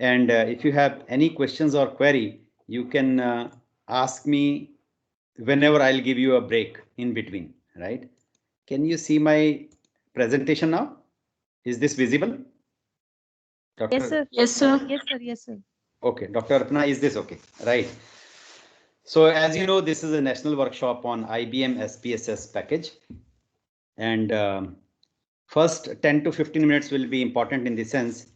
And if you have any questions or query, you can ask me whenever. I'll give you a break in between, right? Can you see my presentation now? Is this visible? Dr. Yes, sir. Yes, sir. Yes, sir. Yes, sir. Okay, Dr. Arpana, is this okay? Right. So as you know, this is a national workshop on IBM SPSS package. And first 10 to 15 minutes will be important in the sense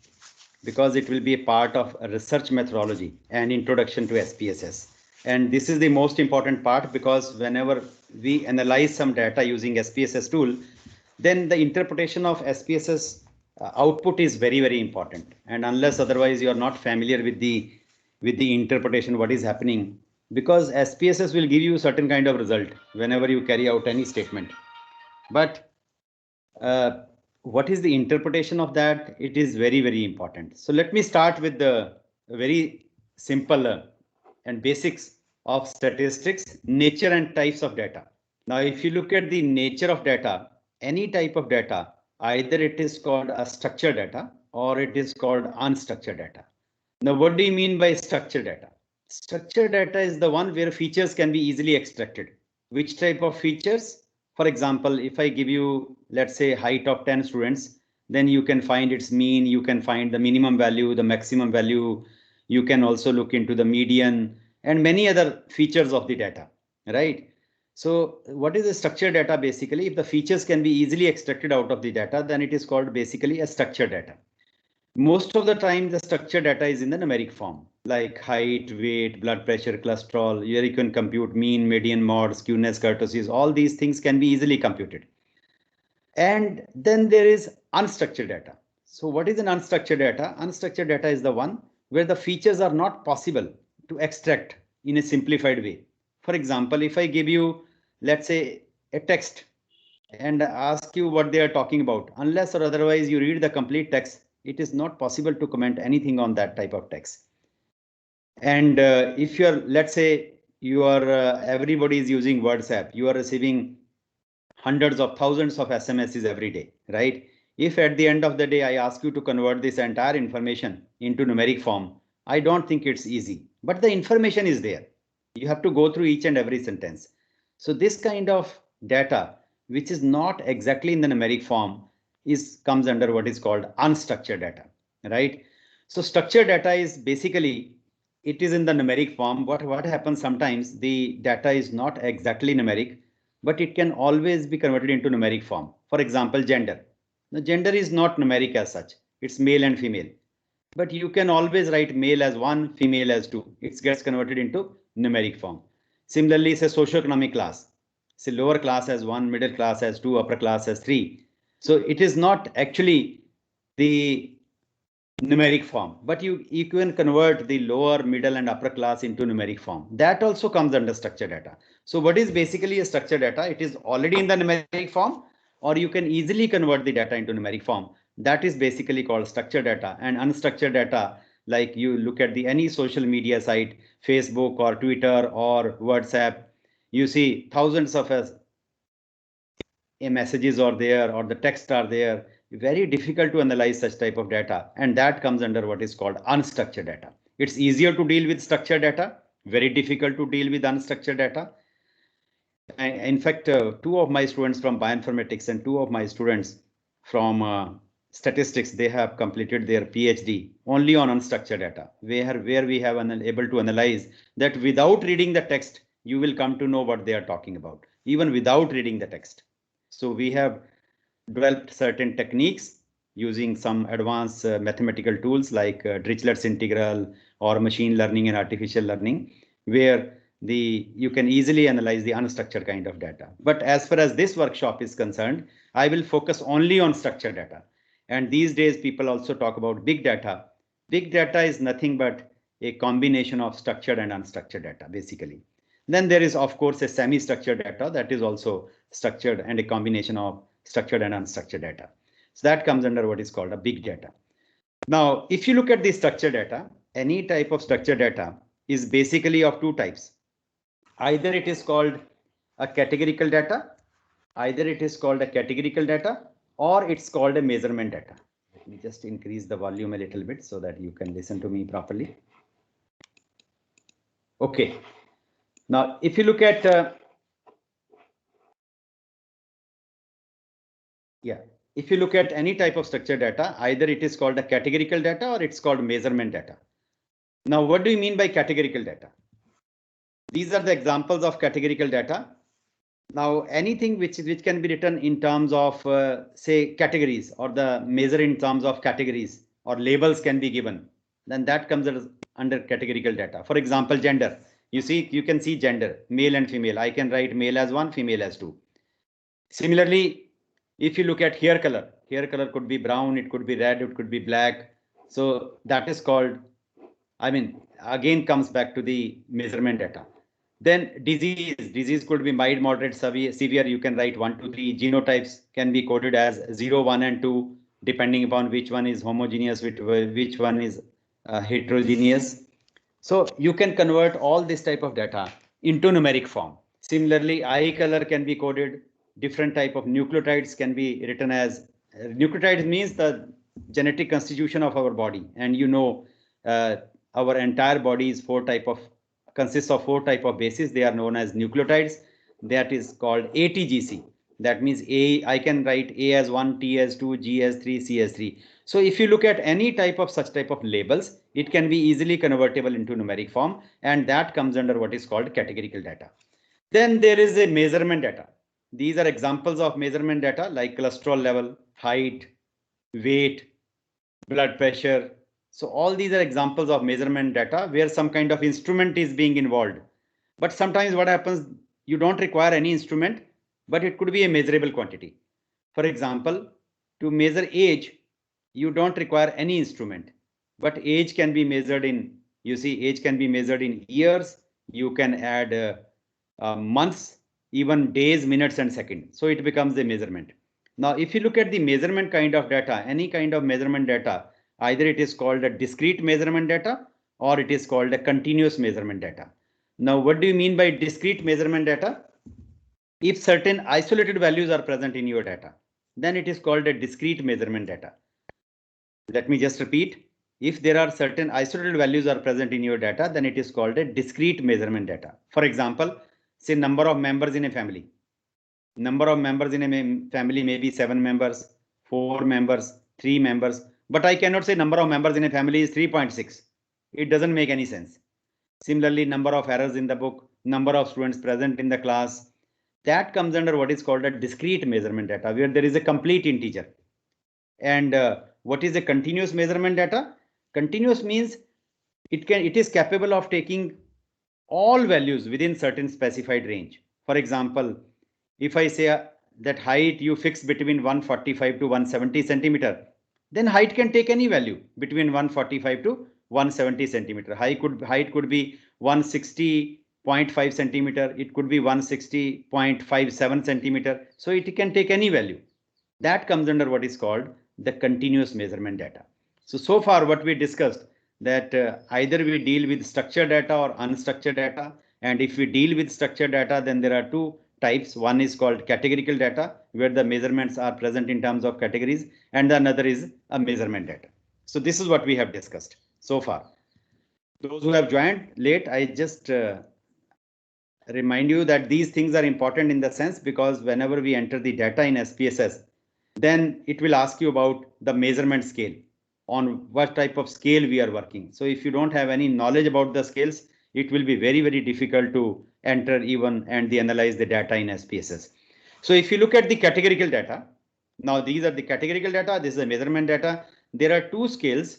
because it will be a part of a research methodology and introduction to SPSS. And this is the most important part because whenever we analyze some data using SPSS tool, then the interpretation of SPSS output is very, very important. And unless otherwise you are not familiar with the interpretation, what is happening, because SPSS will give you certain kind of result whenever you carry out any statement. But what is the interpretation of that? It is very, very important. So let me start with the very simple and basics of statistics, nature and types of data. Now, if you look at the nature of data, any type of data, either it is called a structured data or it is called unstructured data. Now, what do you mean by structured data? Structured data is the one where features can be easily extracted. Which type of features? For example, if I give you, let's say, height of 10 students, then you can find its mean, you can find the minimum value, the maximum value, you can also look into the median and many other features of the data, right? So what is a structured data? Basically, if the features can be easily extracted out of the data, then it is called basically a structured data. Most of the time, the structured data is in the numeric form, like height, weight, blood pressure, cholesterol. Here you can compute mean, median, mode, skewness, kurtosis. All these things can be easily computed. And then there is unstructured data. So what is an unstructured data? Unstructured data is the one where the features are not possible to extract in a simplified way. For example, if I give you, let's say, a text and ask you what they are talking about, unless or otherwise you read the complete text, it is not possible to comment anything on that type of text. And if you're, let's say, you are everybody is using WhatsApp, you are receiving hundreds of thousands of SMSs every day, right? If at the end of the day I ask you to convert this entire information into numeric form, I don't think it's easy, but the information is there. You have to go through each and every sentence. So this kind of data, which is not exactly in the numeric form, comes under what is called unstructured data, right? So structured data is basically, it is in the numeric form. What happens sometimes, the data is not exactly numeric, but it can always be converted into numeric form. For example, gender. The gender is not numeric as such. It's male and female. But you can always write male as 1, female as 2. It gets converted into numeric form. Similarly, say socioeconomic class. Say lower class as 1, middle class as 2, upper class as 3. So it is not actually the numeric form, but you can convert the lower, middle and upper class into numeric form. That also comes under structured data. So what is basically a structured data? It is already in the numeric form, or you can easily convert the data into numeric form. That is basically called structured data. And unstructured data, like you look at the any social media site, Facebook or Twitter or WhatsApp, you see thousands of messages are there or the text are there. Very difficult to analyze such type of data, and that comes under what is called unstructured data. It's easier to deal with structured data, very difficult to deal with unstructured data. In fact, two of my students from bioinformatics and two of my students from statistics, they have completed their PhD only on unstructured data, where we have able to analyze that without reading the text, you will come to know what they are talking about, even without reading the text. So we have developed certain techniques using some advanced mathematical tools like Dirichlet's integral or machine learning and artificial learning, where you can easily analyze the unstructured kind of data. But as far as this workshop is concerned, I will focus only on structured data. And these days, people also talk about big data. Big data is nothing but a combination of structured and unstructured data, basically. Then there is, of course, a semi-structured data that is also structured and a combination of structured and unstructured data. So that comes under what is called a big data. Now, if you look at the structured data, any type of structured data is basically of two types. Either it is called a categorical data, or it's called a measurement data. Let me just increase the volume a little bit so that you can listen to me properly. Okay. Now, if you look at if you look at any type of structured data, either it is called a categorical data or it's called measurement data. Now, what do you mean by categorical data? These are the examples of categorical data. Now, anything which can be written in terms of say categories, or the measure in terms of categories, or labels can be given, then that comes under categorical data. For example, gender. You can see gender, male and female. I can write male as 1, female as 2. Similarly, if you look at hair color could be brown, it could be red, it could be black. So that is called, again comes back to the measurement data. Then disease could be mild, moderate, severe. You can write 1, 2, 3. Genotypes can be coded as 0, 1, and 2, depending upon which one is homogeneous, which one is heterogeneous. So you can convert all this type of data into numeric form. Similarly, eye color can be coded. Different type of nucleotides can be written as nucleotides means the genetic constitution of our body, and our entire body is consists of 4 type of bases. They are known as nucleotides. That is called ATGC. That means I can write A as 1, T as 2, G as 3, C as 3. So if you look at any type of such type of labels, it can be easily convertible into numeric form, and that comes under what is called categorical data. Then there is a measurement data. These are examples of measurement data like cholesterol level, height, weight, blood pressure. So all these are examples of measurement data where some kind of instrument is being involved. But sometimes what happens, you don't require any instrument, but it could be a measurable quantity. For example, to measure age, you don't require any instrument, but age can be measured in, age can be measured in years. You can add months, even days, minutes, and seconds. So it becomes a measurement. Now, if you look at the measurement kind of data, any kind of measurement data, either it is called a discrete measurement data or it is called a continuous measurement data. Now, what do you mean by discrete measurement data? If certain isolated values are present in your data, then it is called a discrete measurement data. Let me just repeat. If there are certain isolated values are present in your data, then it is called a discrete measurement data. For example, say number of members in a family. Number of members in a family may be 7 members, 4 members, 3 members, but I cannot say number of members in a family is 3.6. It doesn't make any sense. Similarly, number of errors in the book, number of students present in the class, that comes under what is called a discrete measurement data, where there is a complete integer. And what is a continuous measurement data? Continuous means it is capable of taking all values within certain specified range. For example, if I say that height you fix between 145 to 170 centimeter, then height can take any value between 145 to 170 centimeter. Height could be 160.5 centimeter. It could be 160.57 centimeter. So it can take any value. That comes under what is called the continuous measurement data. So far what we discussed, that either we deal with structured data or unstructured data. And if we deal with structured data, then there are 2 types. One is called categorical data, where the measurements are present in terms of categories, and another is a measurement data. So this is what we have discussed so far. Those who have joined late, I just remind you that these things are important in the sense, because whenever we enter the data in SPSS, then it will ask you about the measurement scale, on what type of scale we are working. So if you don't have any knowledge about the scales, it will be very, very difficult to enter even and analyze the data in SPSS. So if you look at the categorical data, now these are the categorical data, this is the measurement data. There are 2 scales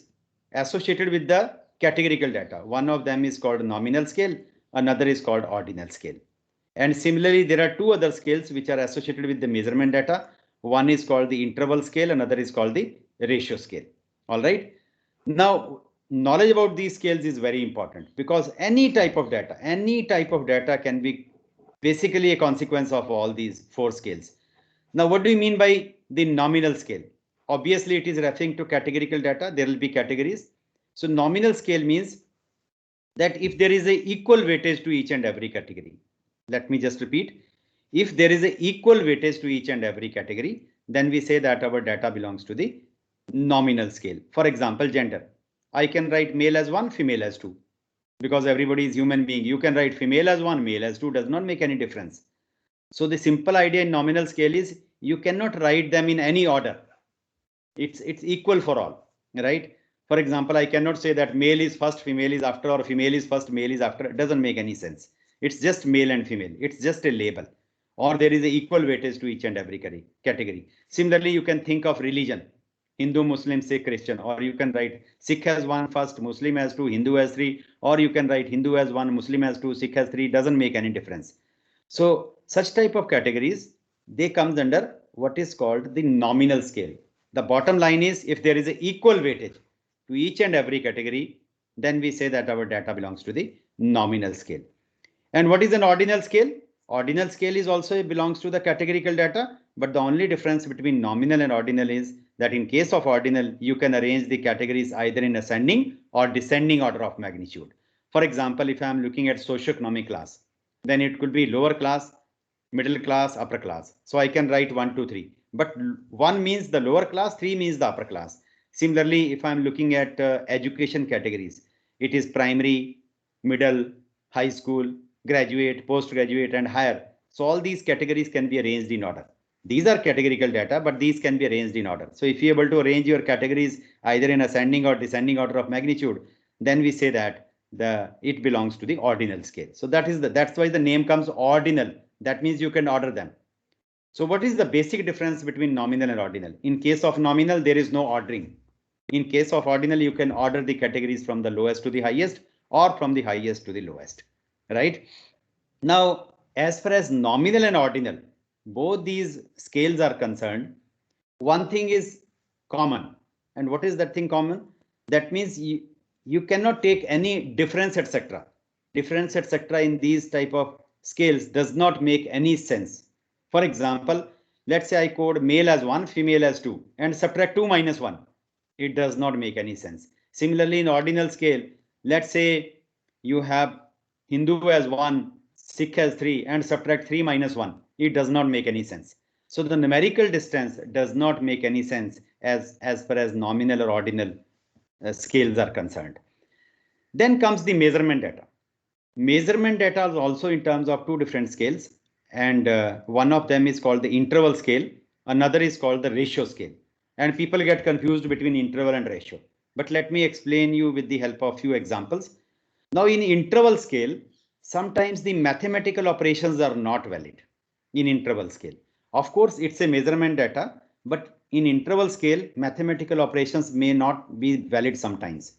associated with the categorical data. One of them is called nominal scale, another is called ordinal scale. And similarly, there are 2 other scales which are associated with the measurement data. One is called the interval scale, another is called the ratio scale. All right. Now, knowledge about these scales is very important, because any type of data can be basically a consequence of all these 4 scales. Now, what do you mean by the nominal scale? Obviously, it is referring to categorical data. There will be categories. So nominal scale means that if there is a equal weightage to each and every category. Let me just repeat. If there is a equal weightage to each and every category, then we say that our data belongs to the nominal scale. For example, gender. I can write male as 1, female as 2. Because everybody is human being. You can write female as 1, male as 2, does not make any difference. So the simple idea in nominal scale is you cannot write them in any order. It's equal for all, right? For example, I cannot say that male is first, female is after, or female is first, male is after. It doesn't make any sense. It's just male and female. It's just a label. Or there is an equal weightage to each and every category. Similarly, you can think of religion. Hindu, Muslim, Sikh, Christian, or you can write Sikh has 1 first, Muslim has 2, Hindu has 3, or you can write Hindu has 1, Muslim has 2, Sikh has 3, doesn't make any difference. So such type of categories, they comes under what is called the nominal scale. The bottom line is if there is an equal weightage to each and every category, then we say that our data belongs to the nominal scale. And what is an ordinal scale? Ordinal scale is also belongs to the categorical data, but the only difference between nominal and ordinal is that in case of ordinal, you can arrange the categories either in ascending or descending order of magnitude. For example, if I am looking at socioeconomic class, then it could be lower class, middle class, upper class. So I can write 1, 2, 3. But 1 means the lower class, 3 means the upper class. Similarly, if I'm looking at education categories, it is primary, middle, high school, graduate, postgraduate, and higher. So all these categories can be arranged in order. These are categorical data, but these can be arranged in order. So if you're able to arrange your categories either in ascending or descending order of magnitude, then we say that it belongs to the ordinal scale. So that's why the name comes ordinal. That means you can order them. So what is the basic difference between nominal and ordinal? In case of nominal, there is no ordering. In case of ordinal, you can order the categories from the lowest to the highest or from the highest to the lowest, right? Now, as far as nominal and ordinal, both these scales are concerned, one thing is common. And what is that thing common? That means you cannot take any difference, etc. Difference, etc. in these type of scales does not make any sense. For example, let's say I code male as 1, female as 2, and subtract 2 minus 1. It does not make any sense. Similarly, in ordinal scale, let's say you have Hindu as 1, Sikh as 3, and subtract 3 minus 1. It does not make any sense. So the numerical distance does not make any sense as far as nominal or ordinal scales are concerned. Then comes the measurement data. Measurement data is also in terms of two different scales, and one of them is called the interval scale, another is called the ratio scale, and people get confused between interval and ratio. But let me explain you with the help of few examples. Now in interval scale, sometimes the mathematical operations are not valid in interval scale. Of course, it's a measurement data, but in interval scale, mathematical operations may not be valid sometimes.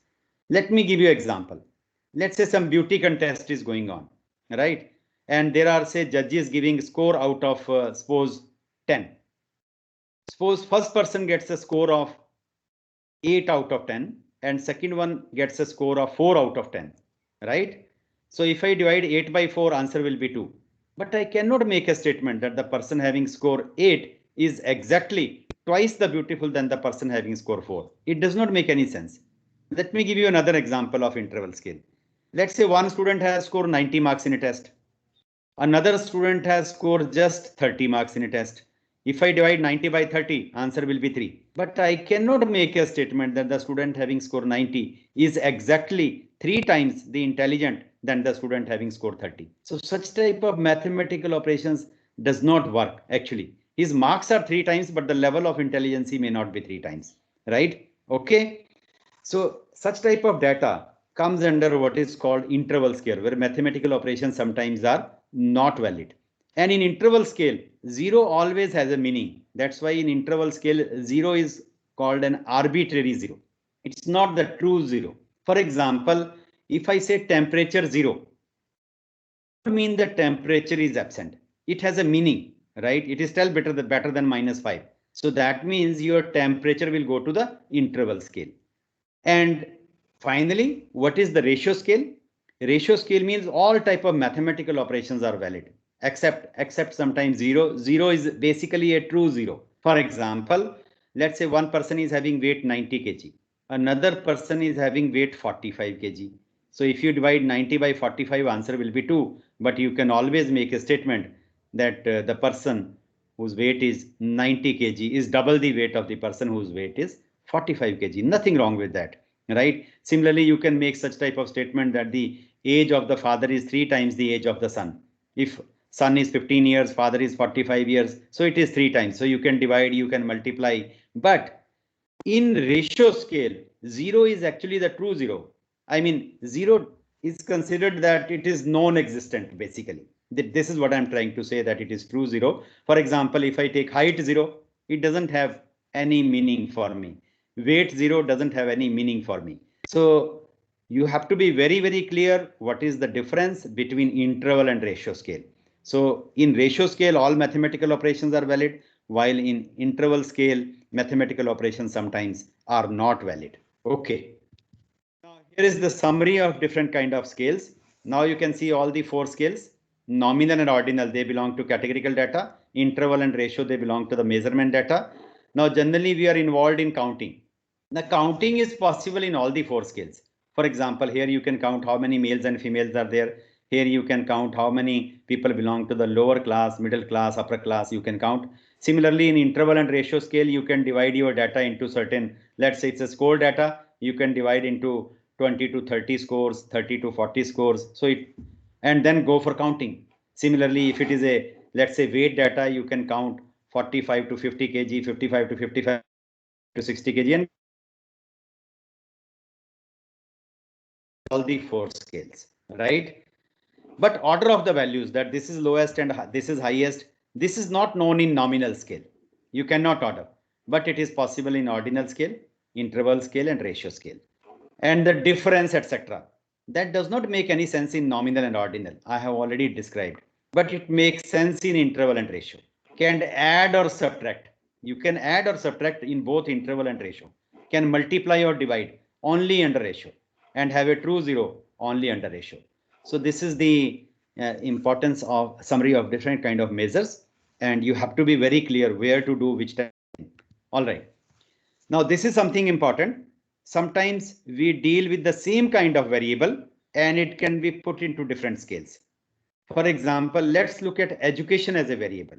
Let me give you an example. Let's say some beauty contest is going on, right? And there are, say, judges giving score out of, suppose 10. Suppose first person gets a score of 8 out of 10 and second one gets a score of 4 out of 10, right? So if I divide 8 by 4, answer will be 2. But I cannot make a statement that the person having score 8 is exactly twice the beautiful than the person having score 4. It does not make any sense. Let me give you another example of interval scale. Let's say one student has scored 90 marks in a test. Another student has scored just 30 marks in a test. If I divide 90 by 30, answer will be 3. But I cannot make a statement that the student having scored 90 is exactly 3 times the intelligent than the student having scored 30. So such type of mathematical operations does not work actually. His marks are 3 times, but the level of intelligence may not be 3 times, right? Okay. So such type of data comes under what is called interval scale, where mathematical operations sometimes are not valid. And in interval scale, 0 always has a meaning. That's why in interval scale, 0 is called an arbitrary 0. It's not the true 0. For example, if I say temperature 0, it mean the temperature is absent. It has a meaning, right? It is still better than -5. So that means your temperature will go to the interval scale. And finally, what is the ratio scale? Ratio scale means all type of mathematical operations are valid, except sometimes 0. 0 is basically a true 0. For example, let's say one person is having weight 90 kg. Another person is having weight 45 kg. So if you divide 90 by 45, answer will be 2. But you can always make a statement that the person whose weight is 90 kg is double the weight of the person whose weight is 45 kg, nothing wrong with that, right? Similarly, you can make such type of statement that the age of the father is 3 times the age of the son. If son is 15 years, father is 45 years, so it is 3 times. So you can divide, you can multiply, but in ratio scale, 0 is actually the true 0. I mean, 0 is considered that it is non-existent basically. This is what I'm trying to say, that it is true 0. For example, if I take height 0, it doesn't have any meaning for me. Weight 0 doesn't have any meaning for me. So you have to be very, very clear what is the difference between interval and ratio scale. So in ratio scale, all mathematical operations are valid, while in interval scale, mathematical operations sometimes are not valid. Okay. Now here is the summary of different kind of scales. Now you can see all the 4 scales. Nominal and ordinal, they belong to categorical data. Interval and ratio, they belong to the measurement data. Now generally we are involved in counting. The counting is possible in all the 4 scales. For example, here you can count how many males and females are there. Here you can count how many people belong to the lower class, middle class, upper class, you can count. Similarly, in interval and ratio scale, you can divide your data into certain, let's say it's a score data, you can divide into 20 to 30 scores, 30 to 40 scores. So it, and then go for counting. Similarly, if it is a, let's say weight data, you can count 45 to 50 kg, 55 to 55 to 60 kg, and all the 4 scales, right? But order of the values, that this is lowest and this is highest, this is not known in nominal scale. You cannot order, but it is possible in ordinal scale, interval scale, and ratio scale. And the difference, etc., that does not make any sense in nominal and ordinal. I have already described, but it makes sense in interval and ratio. Can add or subtract. You can add or subtract in both interval and ratio. Can multiply or divide only under ratio, and have a true 0 only under ratio. So this is the importance of summary of different kind of measures, and you have to be very clear where to do which type. All right. Now this is something important. Sometimes we deal with the same kind of variable and it can be put into different scales. For example, let's look at education as a variable.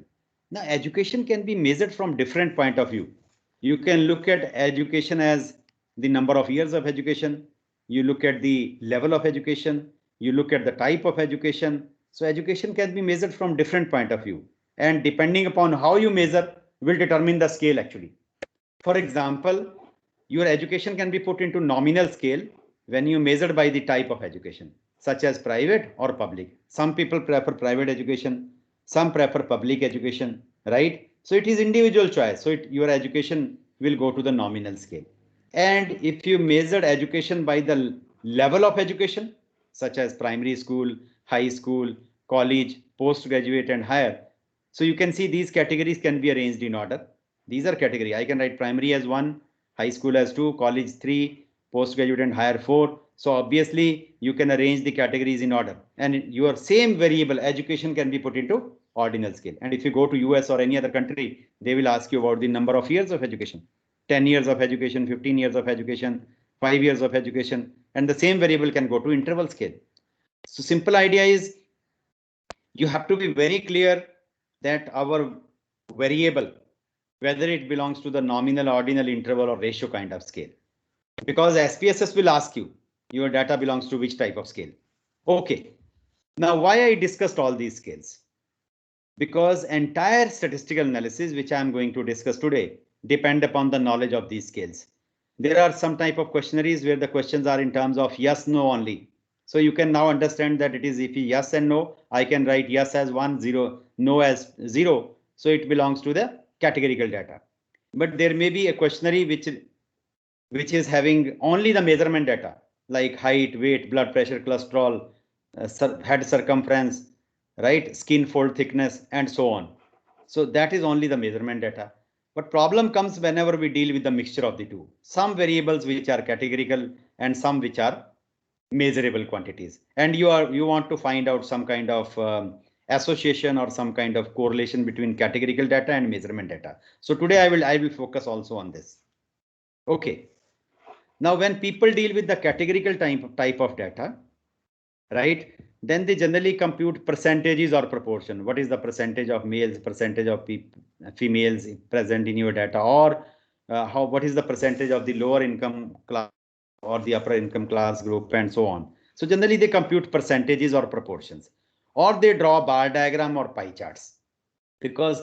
Now education can be measured from different point of view. You can look at education as the number of years of education. You look at the level of education. You look at the type of education. So education can be measured from different point of view. And depending upon how you measure will determine the scale actually. For example, your education can be put into nominal scale when you measure by the type of education, such as private or public. Some people prefer private education, some prefer public education, right? So it is individual choice. So your education will go to the nominal scale. And if you measure education by the level of education, such as primary school, high school, college, postgraduate, and higher, so you can see these categories can be arranged in order. These are category. I can write primary as 1, high school as 2, college 3, postgraduate and higher 4. So obviously you can arrange the categories in order, and your same variable education can be put into ordinal scale. And if you go to US or any other country, they will ask you about the number of years of education, 10 years of education, 15 years of education, 5 years of education, and the same variable can go to interval scale. So simple idea is you have to be very clear that our variable, whether it belongs to the nominal, ordinal, interval, or ratio kind of scale, because SPSS will ask you your data belongs to which type of scale. Okay, now why I discussed all these scales? Because entire statistical analysis which I am going to discuss today depend upon the knowledge of these scales. There are some type of questionnaires where the questions are in terms of yes, no only. So you can now understand that it is if yes and no, I can write yes as 1, 0, no as 0. So it belongs to the categorical data. But there may be a questionnaire which is having only the measurement data like height, weight, blood pressure, cholesterol, head circumference, right, skin fold thickness, and so on. So that is only the measurement data. But problem comes whenever we deal with the mixture of the two. Some variables which are categorical and some which are measurable quantities, and you want to find out some kind of association or some kind of correlation between categorical data and measurement data. So today I will focus also on this. Okay. Now when people deal with the categorical type of data, right, then they generally compute percentages or proportion. What is the percentage of males, percentage of females present in your data, or what is the percentage of the lower income class or the upper income class group and so on. So generally they compute percentages or proportions, or they draw bar diagram or pie charts, because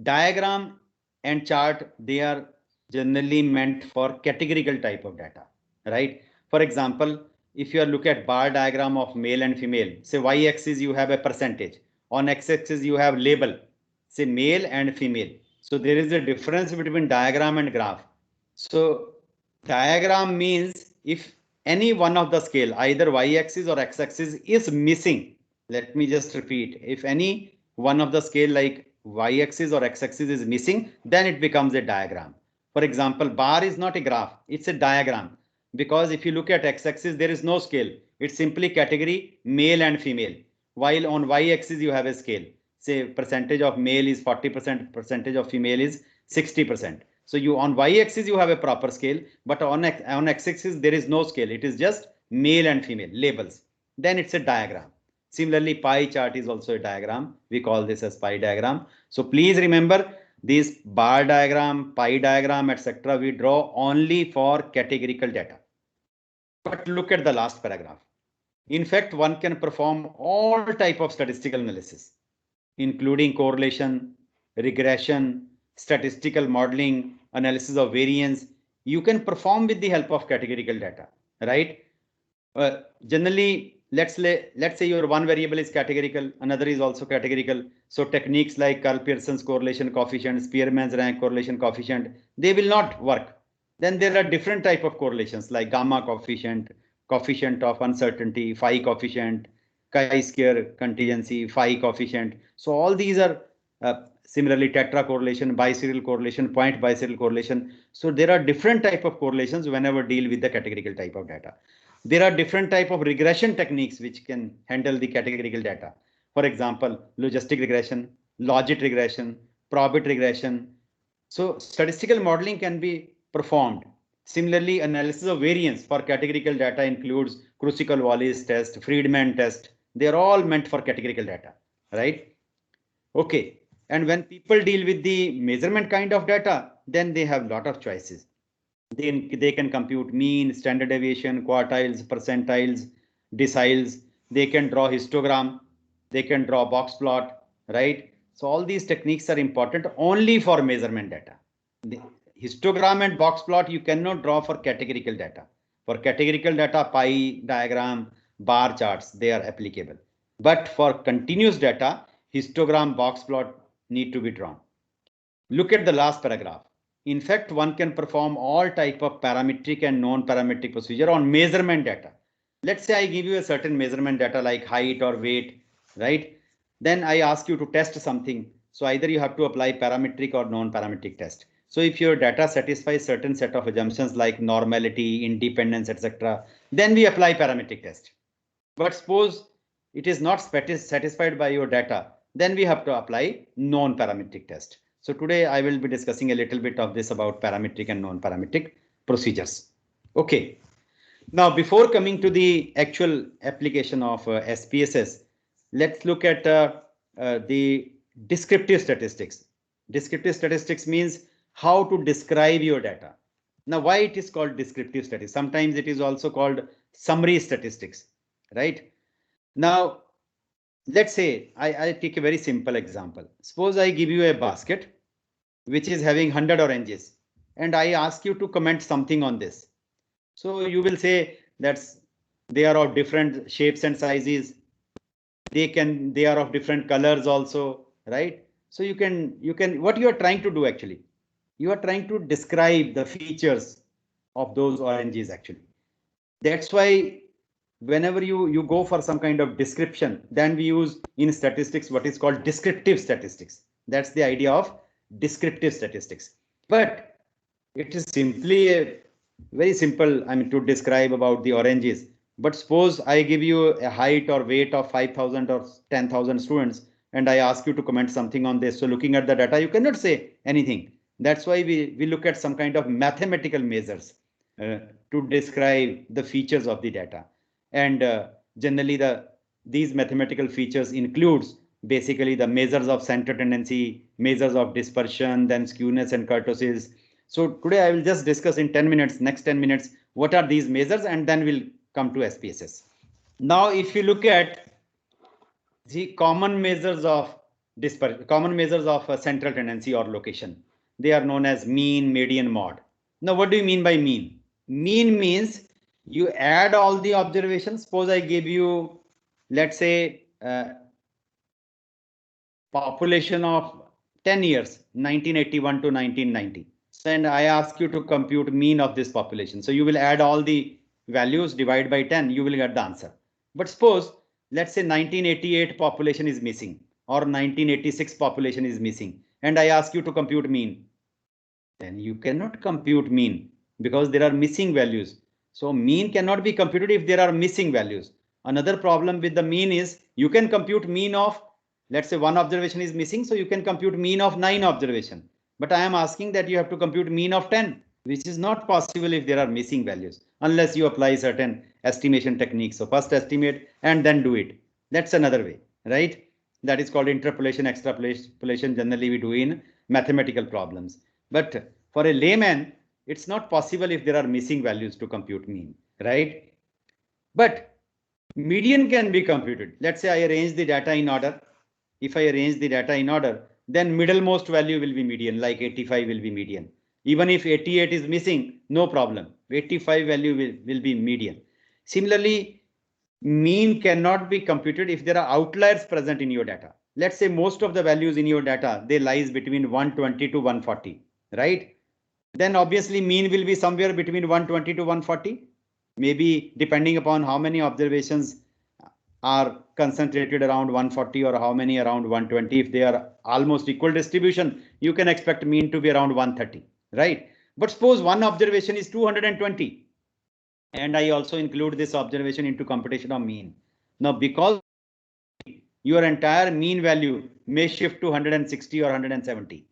diagram and chart, they are generally meant for categorical type of data, right? For example, if you look at bar diagram of male and female, say y-axis you have a percentage, on x-axis you have label, say male and female. So there is a difference between diagram and graph. So diagram means if any one of the scale, either y-axis or x-axis is missing. Let me just repeat. If any one of the scale like y-axis or x-axis is missing, then it becomes a diagram. For example, bar is not a graph, it's a diagram. Because if you look at x-axis, there is no scale. It's simply category male and female. While on y-axis you have a scale. Say percentage of male is 40%, percentage of female is 60%. So you on y-axis you have a proper scale, but on x-axis there is no scale. It is just male and female labels. Then it's a diagram. Similarly, pie chart is also a diagram. We call this as pie diagram. So please remember, this bar diagram, pie diagram, etc. we draw only for categorical data. But look at the last paragraph. In fact, one can perform all type of statistical analysis, including correlation, regression, statistical modeling, analysis of variance. You can perform with the help of categorical data, right? Generally, let's say your one variable is categorical, another is also categorical. So techniques like Karl Pearson's correlation coefficient, Spearman's rank correlation coefficient, they will not work. Then there are different type of correlations like gamma coefficient, coefficient of uncertainty, phi coefficient, chi-square contingency, phi coefficient. So all these are similarly tetra correlation, biserial correlation, point biserial correlation. So there are different type of correlations whenever deal with the categorical type of data. There are different type of regression techniques which can handle the categorical data. For example, logistic regression, logit regression, probit regression. So statistical modeling can be performed. Similarly, analysis of variance for categorical data includes Kruskal-Wallis test, Friedman test. They are all meant for categorical data, right? Okay. And when people deal with the measurement kind of data, then they have a lot of choices. They can compute mean, standard deviation, quartiles, percentiles, deciles. They can draw histogram. They can draw box plot, right? So all these techniques are important only for measurement data. The histogram and box plot you cannot draw for categorical data. For categorical data, pie diagram, bar charts, they are applicable. But for continuous data, histogram, box plot need to be drawn. Look at the last paragraph. In fact, one can perform all type of parametric and non-parametric procedure on measurement data. Let's say I give you a certain measurement data like height or weight, right? Then I ask you to test something. So either you have to apply parametric or non-parametric test. So if your data satisfies certain set of assumptions like normality, independence, etc., then we apply parametric test. But suppose it is not satisfied by your data, then we have to apply non-parametric test. So today I will be discussing a little bit of this about parametric and non-parametric procedures. Okay. Now, before coming to the actual application of SPSS, let's look at the descriptive statistics. Descriptive statistics means how to describe your data. Now, why it is called descriptive statistics? Sometimes it is also called summary statistics, right? Now, let's say I take a very simple example. Suppose I give you a basket which is having 100 oranges and I ask you to comment something on this. So you will say that they are of different shapes and sizes. They are of different colors also, right? So you can what you are trying to do actually, you are trying to describe the features of those oranges actually. That's why whenever you go for some kind of description, then we use in statistics what is called descriptive statistics. That's the idea of descriptive statistics. But it is simply a very simple, I mean, to describe about the oranges. But suppose I give you a height or weight of 5,000 or 10,000 students, and I ask you to comment something on this. So looking at the data, you cannot say anything. That's why we look at some kind of mathematical measures to describe the features of the data. And generally these mathematical features includes basically the measures of center tendency, measures of dispersion, then skewness and kurtosis. So today I will just discuss in 10 minutes, next 10 minutes, what are these measures, and then we'll come to SPSS. Now, if you look at the common measures of central tendency or location, they are known as mean, median, mode. Now, what do you mean by mean? Mean means you add all the observations. Suppose I give you, let's say, population of 10 years, 1981 to 1990. And I ask you to compute mean of this population. So you will add all the values, divide by 10, you will get the answer. But suppose, let's say 1988 population is missing or 1986 population is missing, and I ask you to compute mean. Then you cannot compute mean because there are missing values. So mean cannot be computed if there are missing values. Another problem with the mean is you can compute mean of, let's say one observation is missing, so you can compute mean of 9 observation. But I am asking that you have to compute mean of 10, which is not possible if there are missing values, unless you apply certain estimation techniques. So first estimate and then do it. That's another way, right? That is called interpolation, extrapolation. Generally we do in mathematical problems. But for a layman, it's not possible if there are missing values to compute mean, right? But median can be computed. Let's say I arrange the data in order. If I arrange the data in order, then middlemost value will be median, like 85 will be median. Even if 88 is missing, no problem. 85 value will be median. Similarly, mean cannot be computed if there are outliers present in your data. Let's say most of the values in your data, they lies between 120 to 140, right? Then obviously mean will be somewhere between 120 to 140. Maybe depending upon how many observations are concentrated around 140 or how many around 120. If they are almost equal distribution, you can expect mean to be around 130, right? But suppose one observation is 220, and I also include this observation into computation of mean. Now, because your entire mean value may shift to 160 or 170,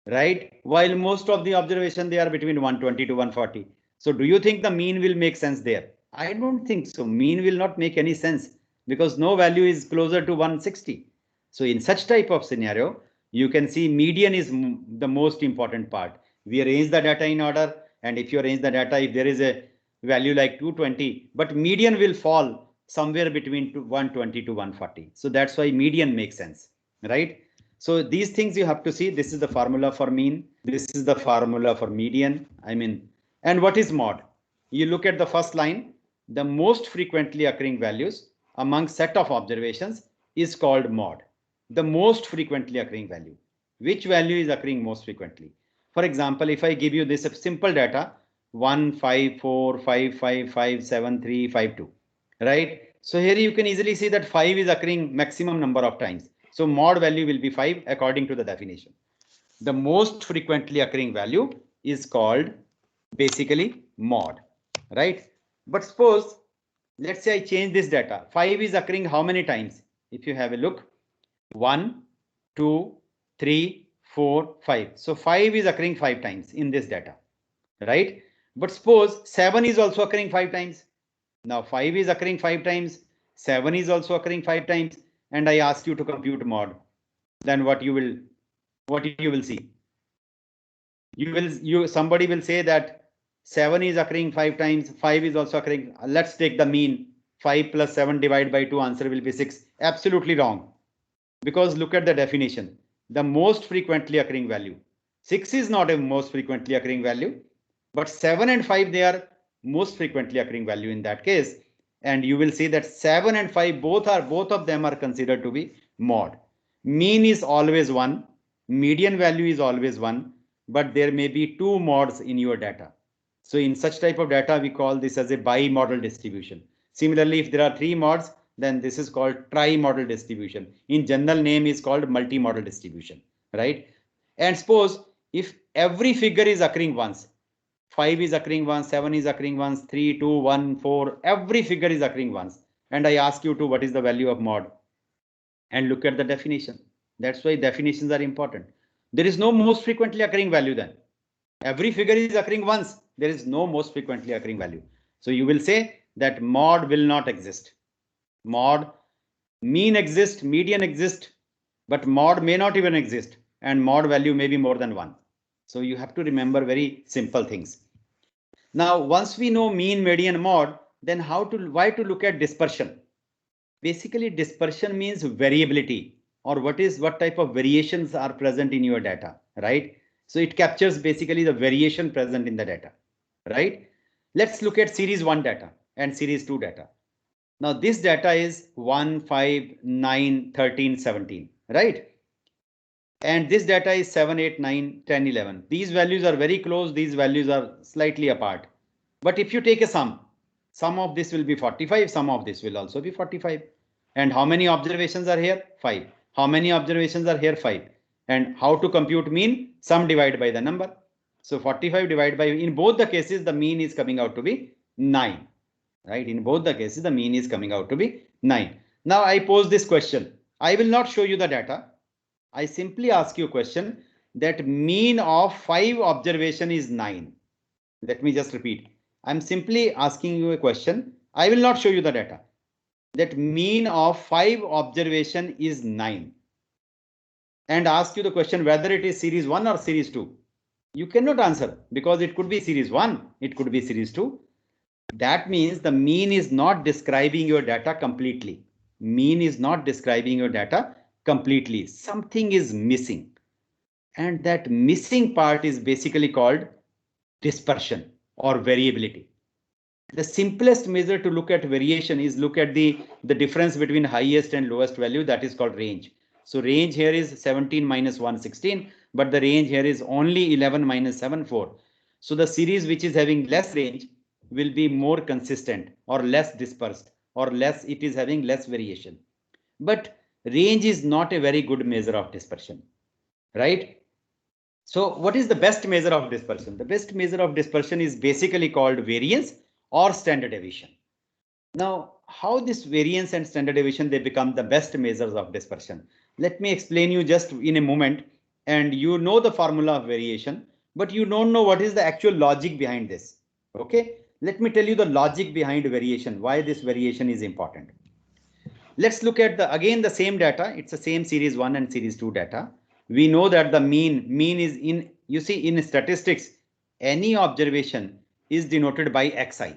right? While most of the observation, they are between 120 to 140. So do you think the mean will make sense there? I don't think so. Mean will not make any sense because no value is closer to 160. So in such type of scenario, you can see median is the most important part. We arrange the data in order, and if you arrange the data, if there is a value like 220, but median will fall somewhere between 120 to 140. So that's why median makes sense, right? So these things you have to see. This is the formula for mean. This is the formula for median. And what is mod? You look at the first line. The most frequently occurring values among set of observations is called mod. The most frequently occurring value. Which value is occurring most frequently? For example, if I give you this simple data, 1, 5, 4, 5, 5, 5, 7, 3, 5, 2, right? So here you can easily see that 5 is occurring maximum number of times. So mod value will be 5 according to the definition. The most frequently occurring value is called basically mod, right? But suppose, let's say I change this data. 5 is occurring how many times? If you have a look, 1, 2, 3, 4, 5. So 5 is occurring 5 times in this data, right? But suppose 7 is also occurring 5 times. Now 5 is occurring 5 times, 7 is also occurring 5 times, and I ask you to compute mod. Then what you will see? Somebody will say that 7 is occurring 5 times, 5 is also occurring. Let's take the mean. 5 plus 7 divided by 2, answer will be 6. Absolutely wrong. Because look at the definition. The most frequently occurring value. 6 is not a most frequently occurring value, but 7 and 5, they are most frequently occurring value in that case. And you will see that 7 and 5, both of them are considered to be mod. Mean is always 1. Median value is always 1. But there may be 2 mods in your data. So in such type of data, we call this as a bi-model distribution. Similarly, if there are 3 mods, then this is called tri-model distribution. In general name is called multi-model distribution, right? And suppose if every figure is occurring once, 5 is occurring once, 7 is occurring once, 3, 2, 1, 4, every figure is occurring once. And I ask you to what is the value of mod? And look at the definition. That's why definitions are important. There is no most frequently occurring value then. Every figure is occurring once. There is no most frequently occurring value. So you will say that mod will not exist. Mod, mean exists, median exists, but mod may not even exist, and mod value may be more than 1. So you have to remember very simple things. Now, once we know mean, median, mode, then why to look at dispersion? Basically, dispersion means variability, or what type of variations are present in your data, right? So it captures basically the variation present in the data, right? Let's look at series 1 data and series 2 data. Now this data is 1, 5, 9, 13, 17, right? And this data is 7, 8, 9, 10, 11. These values are very close. These values are slightly apart. But if you take a sum of this will be 45. Sum of this will also be 45. And how many observations are here? 5. How many observations are here? 5. And how to compute mean? Sum divided by the number. So 45 divided by, in both the cases, the mean is coming out to be 9. Right? In both the cases, the mean is coming out to be 9. Now I pose this question. I will not show you the data. I simply ask you a question that mean of 5 observation is 9. Let me just repeat. I'm simply asking you a question. I will not show you the data. That mean of 5 observation is 9. And ask you the question whether it is series 1 or series 2. You cannot answer because it could be series 1, it could be series 2. That means the mean is not describing your data completely. Mean is not describing your data completely. Something is missing. And that missing part is basically called dispersion or variability. The simplest measure to look at variation is look at the difference between highest and lowest value, that is called range. So range here is 17 minus 116, but the range here is only 11 minus 7, 4. So the series which is having less range will be more consistent or less dispersed or less, it is having less variation. But range is not a very good measure of dispersion, right? So what is the best measure of dispersion? The best measure of dispersion is basically called variance or standard deviation. Now, how this variance and standard deviation, they become the best measures of dispersion. Let me explain you just in a moment. And you know the formula of variation, but you don't know what is the actual logic behind this. Okay, let me tell you the logic behind variation, why this variation is important. Let's look at again the same data. It's the same series 1 and series 2 data. We know that the mean is you see in statistics, any observation is denoted by xi.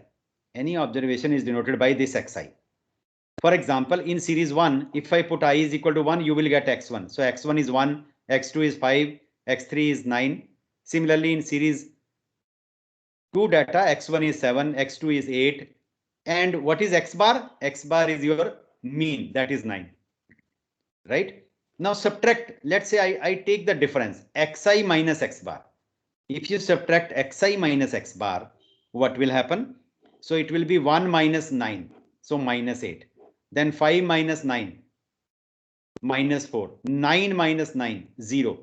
Any observation is denoted by this xi. For example, in series 1, if I put I is equal to 1, you will get x1. So x1 is 1, x2 is 5, x3 is 9. Similarly, in series 2 data, x1 is 7, x2 is 8. And what is x bar? X bar is your mean, that is 9. Right? Now subtract, let's say I take the difference, xi minus x bar. If you subtract xi minus x bar, what will happen? So it will be 1 minus 9, so minus 8. Then 5 minus 9, minus 4. 9 minus 9, 0.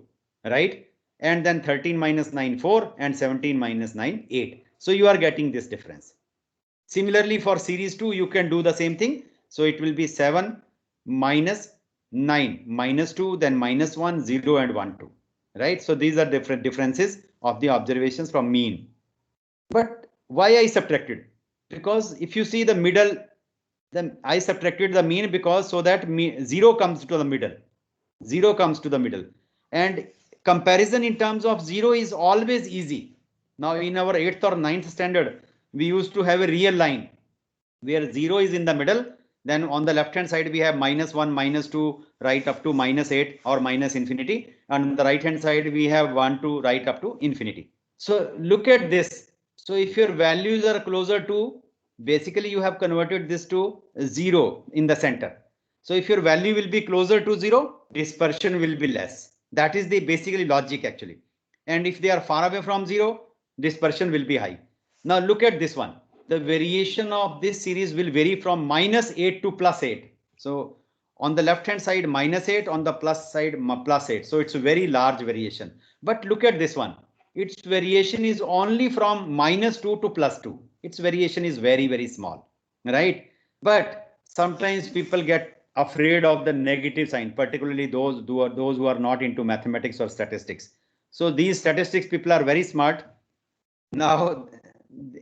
Right? And then 13 minus 9, 4. And 17 minus 9, 8. So you are getting this difference. Similarly, for series 2, you can do the same thing. So it will be 7 minus 9 minus 2, then minus 1, 0 and 1, 2. Right? So these are different differences of the observations from mean. But why I subtracted? Because if you see the middle, then I subtracted the mean because so that 0 comes to the middle. 0 comes to the middle. And comparison in terms of 0 is always easy. Now in our 8th or 9th standard, we used to have a real line where 0 is in the middle. Then on the left hand side, we have minus 1, minus 2, right up to minus 8 or minus infinity. And on the right hand side, we have 1 to right up to infinity. So look at this. So if your values are closer to, basically you have converted this to 0 in the center. So if your value will be closer to 0, dispersion will be less. That is the basically logic actually. And if they are far away from 0, dispersion will be high. Now look at this one. The variation of this series will vary from minus 8 to plus 8. So on the left hand side, minus 8, on the plus side, plus 8. So it's a very large variation. But look at this one. Its variation is only from minus 2 to plus 2. Its variation is very, very small, right? But sometimes people get afraid of the negative sign, particularly those who are not into mathematics or statistics. So these statistics people are very smart. Now,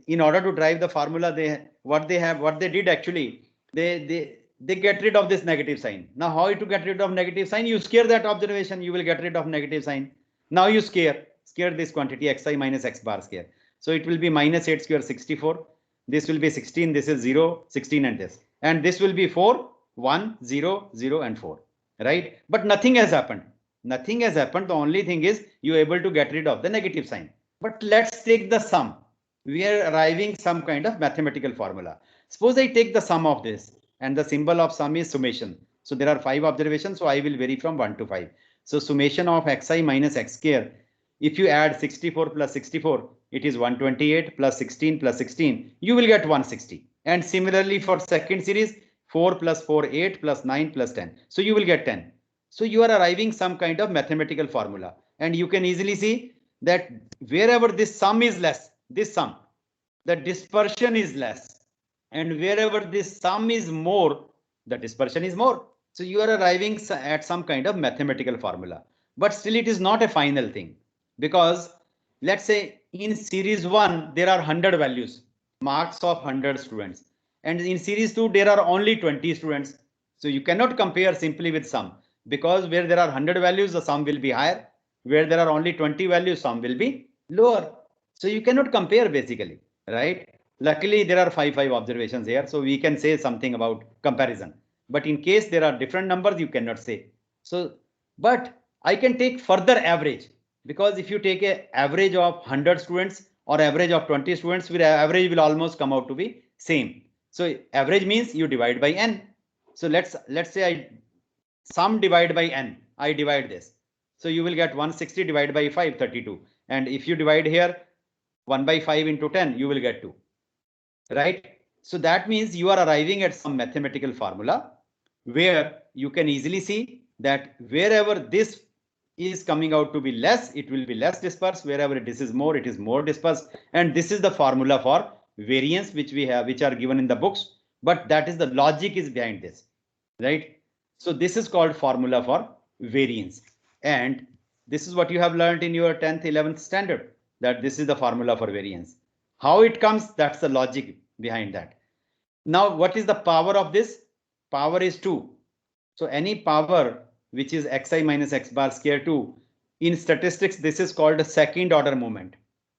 in order to drive the formula, what they did actually, they get rid of this negative sign. Now, how to get rid of negative sign? You scare that observation, you will get rid of negative sign. Now you scare. square this quantity xi minus x bar square. So it will be minus 8 square 64. This will be 16. This is 0, 16 and this. And this will be 4, 1, 0, 0 and 4. Right? But nothing has happened. Nothing has happened. The only thing is you are able to get rid of the negative sign. But let's take the sum. We are arriving some kind of mathematical formula. Suppose I take the sum of this and the symbol of sum is summation. So there are 5 observations. So I will vary from 1 to 5. So summation of xi minus x square. If you add 64 plus 64, it is 128 plus 16 plus 16. You will get 160. And similarly for second series, 4 plus 4, 8 plus 9 plus 10. So you will get 10. So you are arriving some kind of mathematical formula. And you can easily see that wherever this sum is less, this sum, the dispersion is less. And wherever this sum is more, the dispersion is more. So you are arriving at some kind of mathematical formula. But still it is not a final thing. Because let's say in series 1, there are 100 values, marks of 100 students. And in series 2, there are only 20 students. So you cannot compare simply with sum. Because where there are 100 values, the sum will be higher. Where there are only 20 values, sum will be lower. So you cannot compare basically, right? Luckily, there are 5 observations here. So we can say something about comparison. But in case there are different numbers, you cannot say. So, but I can take further average. Because if you take an average of 100 students or average of 20 students, with average will almost come out to be same. So average means you divide by n. So let's say I sum divide by n. I divide this. So you will get 160 divided by 5, 32. And if you divide here 1 by 5 into 10, you will get 2. Right? So that means you are arriving at some mathematical formula where you can easily see that wherever this is coming out to be less, it will be less dispersed. Wherever this is more, it is more dispersed. And this is the formula for variance which we have, which are given in the books. But that is the logic is behind this, right? So this is called formula for variance. And this is what you have learned in your 10th, 11th standard, that this is the formula for variance. How it comes, that's the logic behind that. Now, what is the power of this? Power is 2. So any power which is xi minus x bar square 2, in statistics, this is called a second order moment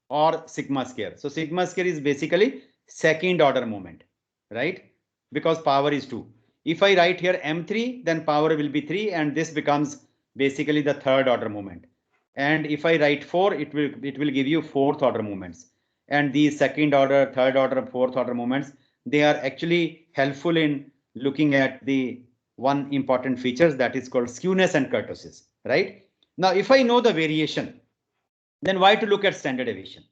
or sigma square. So sigma square is basically second order moment, right? Because power is 2. If I write here m3, then power will be 3 and this becomes basically the third order moment. And if I write 4, it will give you fourth order moments. And these second order, third order, fourth order moments, they are actually helpful in looking at the one important features that is called skewness and kurtosis, right? Now, if I know the variation, then why to look at standard deviation?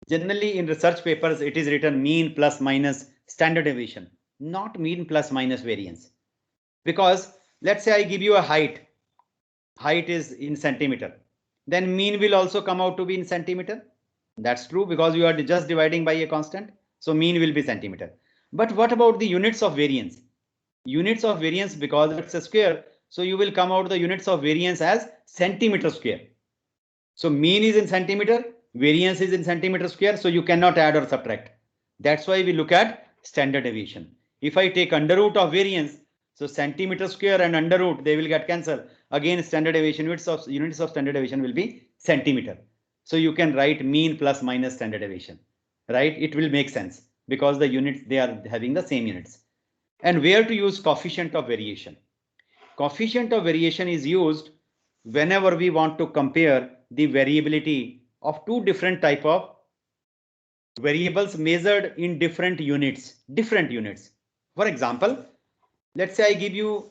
Generally in research papers, it is written mean plus minus standard deviation, not mean plus minus variance. Because let's say I give you a height is in centimeter, then mean will also come out to be in centimeter. That's true because you are just dividing by a constant. So mean will be centimeter. But what about the units of variance? Units of variance, because it's a square, so you will come out the units of variance as centimeter square. So mean is in centimeter, variance is in centimeter square, so you cannot add or subtract. That's why we look at standard deviation. If I take under root of variance, so centimeter square and under root, they will get cancelled. Again, standard deviation, units of standard deviation will be centimeter. So you can write mean plus minus standard deviation, right? It will make sense because the units, they are having the same units. And where to use coefficient of variation? Coefficient of variation is used whenever we want to compare the variability of two different type of variables measured in different units. For example, let's say I give you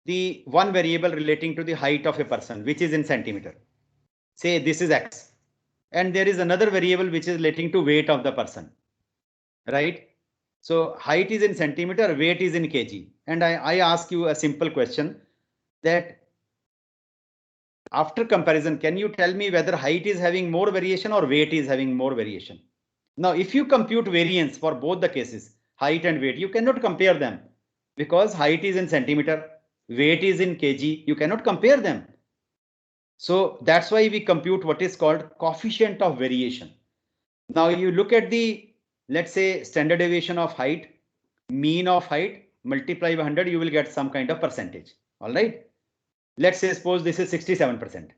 the one variable relating to the height of a person, which is in centimeter. Say this is x. And there is another variable which is relating to weight of the person, right? So height is in centimeter, weight is in kg. And I ask you a simple question that after comparison, can you tell me whether height is having more variation or weight is having more variation? Now, if you compute variance for both the cases, height and weight, you cannot compare them because height is in centimeter, weight is in kg. You cannot compare them. So that's why we compute what is called coefficient of variation. Now you look at the, let's say, standard deviation of height, mean of height, multiply by 100, you will get some kind of percentage. All right. Let's say suppose this is 67%.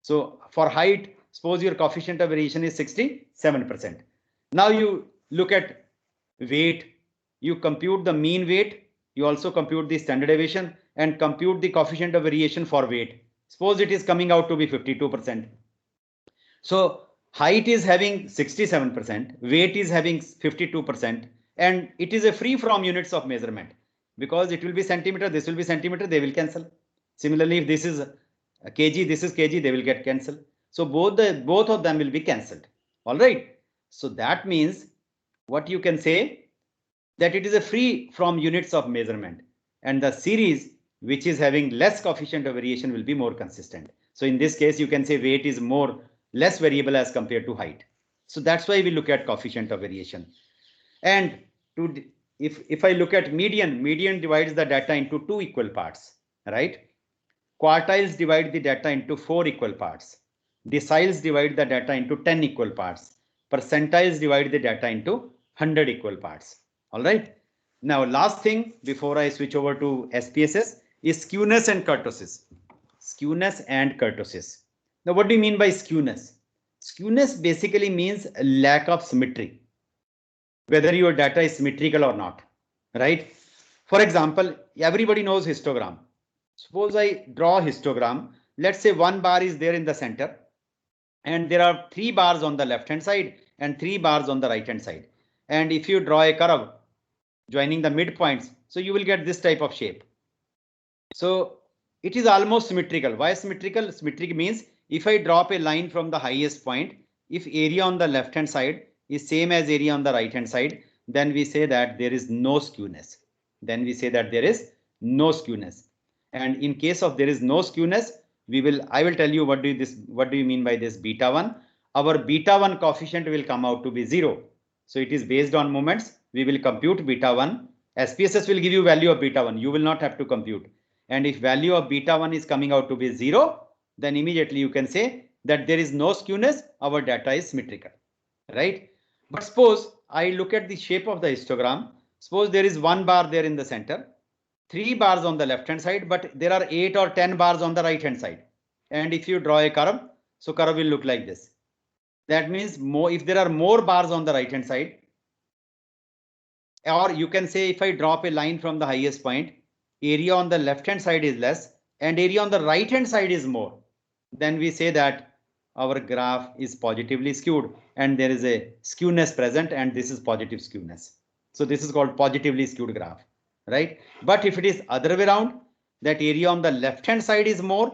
So for height, suppose your coefficient of variation is 67%. Now you look at weight, you compute the mean weight, you also compute the standard deviation and compute the coefficient of variation for weight. Suppose it is coming out to be 52%. So height is having 67%, weight is having 52%, and it is a free from units of measurement because it will be centimeter, this will be centimeter, they will cancel. Similarly, if this is a kg, this is kg, they will get cancelled. So both of them will be cancelled. All right. So that means what you can say that it is a free from units of measurement, and the series which is having less coefficient of variation will be more consistent. So in this case, you can say weight is less variable as compared to height. So that's why we look at coefficient of variation. And if I look at median divides the data into two equal parts, right? Quartiles divide the data into 4 equal parts. Deciles divide the data into 10 equal parts. Percentiles divide the data into 100 equal parts. All right. Now, last thing before I switch over to SPSS is skewness and kurtosis. Skewness and kurtosis. Now, what do you mean by skewness? Skewness basically means a lack of symmetry, whether your data is symmetrical or not, right? For example, everybody knows histogram. Suppose I draw a histogram. Let's say one bar is there in the center and there are 3 bars on the left hand side and 3 bars on the right hand side. And if you draw a curve joining the midpoints, so you will get this type of shape. So it is almost symmetrical. Why symmetrical? Symmetric means if I drop a line from the highest point, if area on the left hand side is same as area on the right hand side, then we say that there is no skewness. Then we say that there is no skewness. And in case of there is no skewness, I will tell you what do you mean by this beta 1. Our beta 1 coefficient will come out to be 0. So it is based on moments. We will compute beta 1. SPSS will give you value of beta 1. You will not have to compute. And if value of beta 1 is coming out to be 0, then immediately you can say that there is no skewness. Our data is symmetrical, right? But suppose I look at the shape of the histogram. Suppose there is 1 bar there in the center, 3 bars on the left hand side, but there are 8 or 10 bars on the right hand side. And if you draw a curve, so curve will look like this. That means if there are more bars on the right hand side, or you can say if I drop a line from the highest point, area on the left hand side is less and area on the right hand side is more, then we say that our graph is positively skewed and there is a skewness present, and this is positive skewness. So this is called positively skewed graph, right? But if it is other way around, that area on the left hand side is more,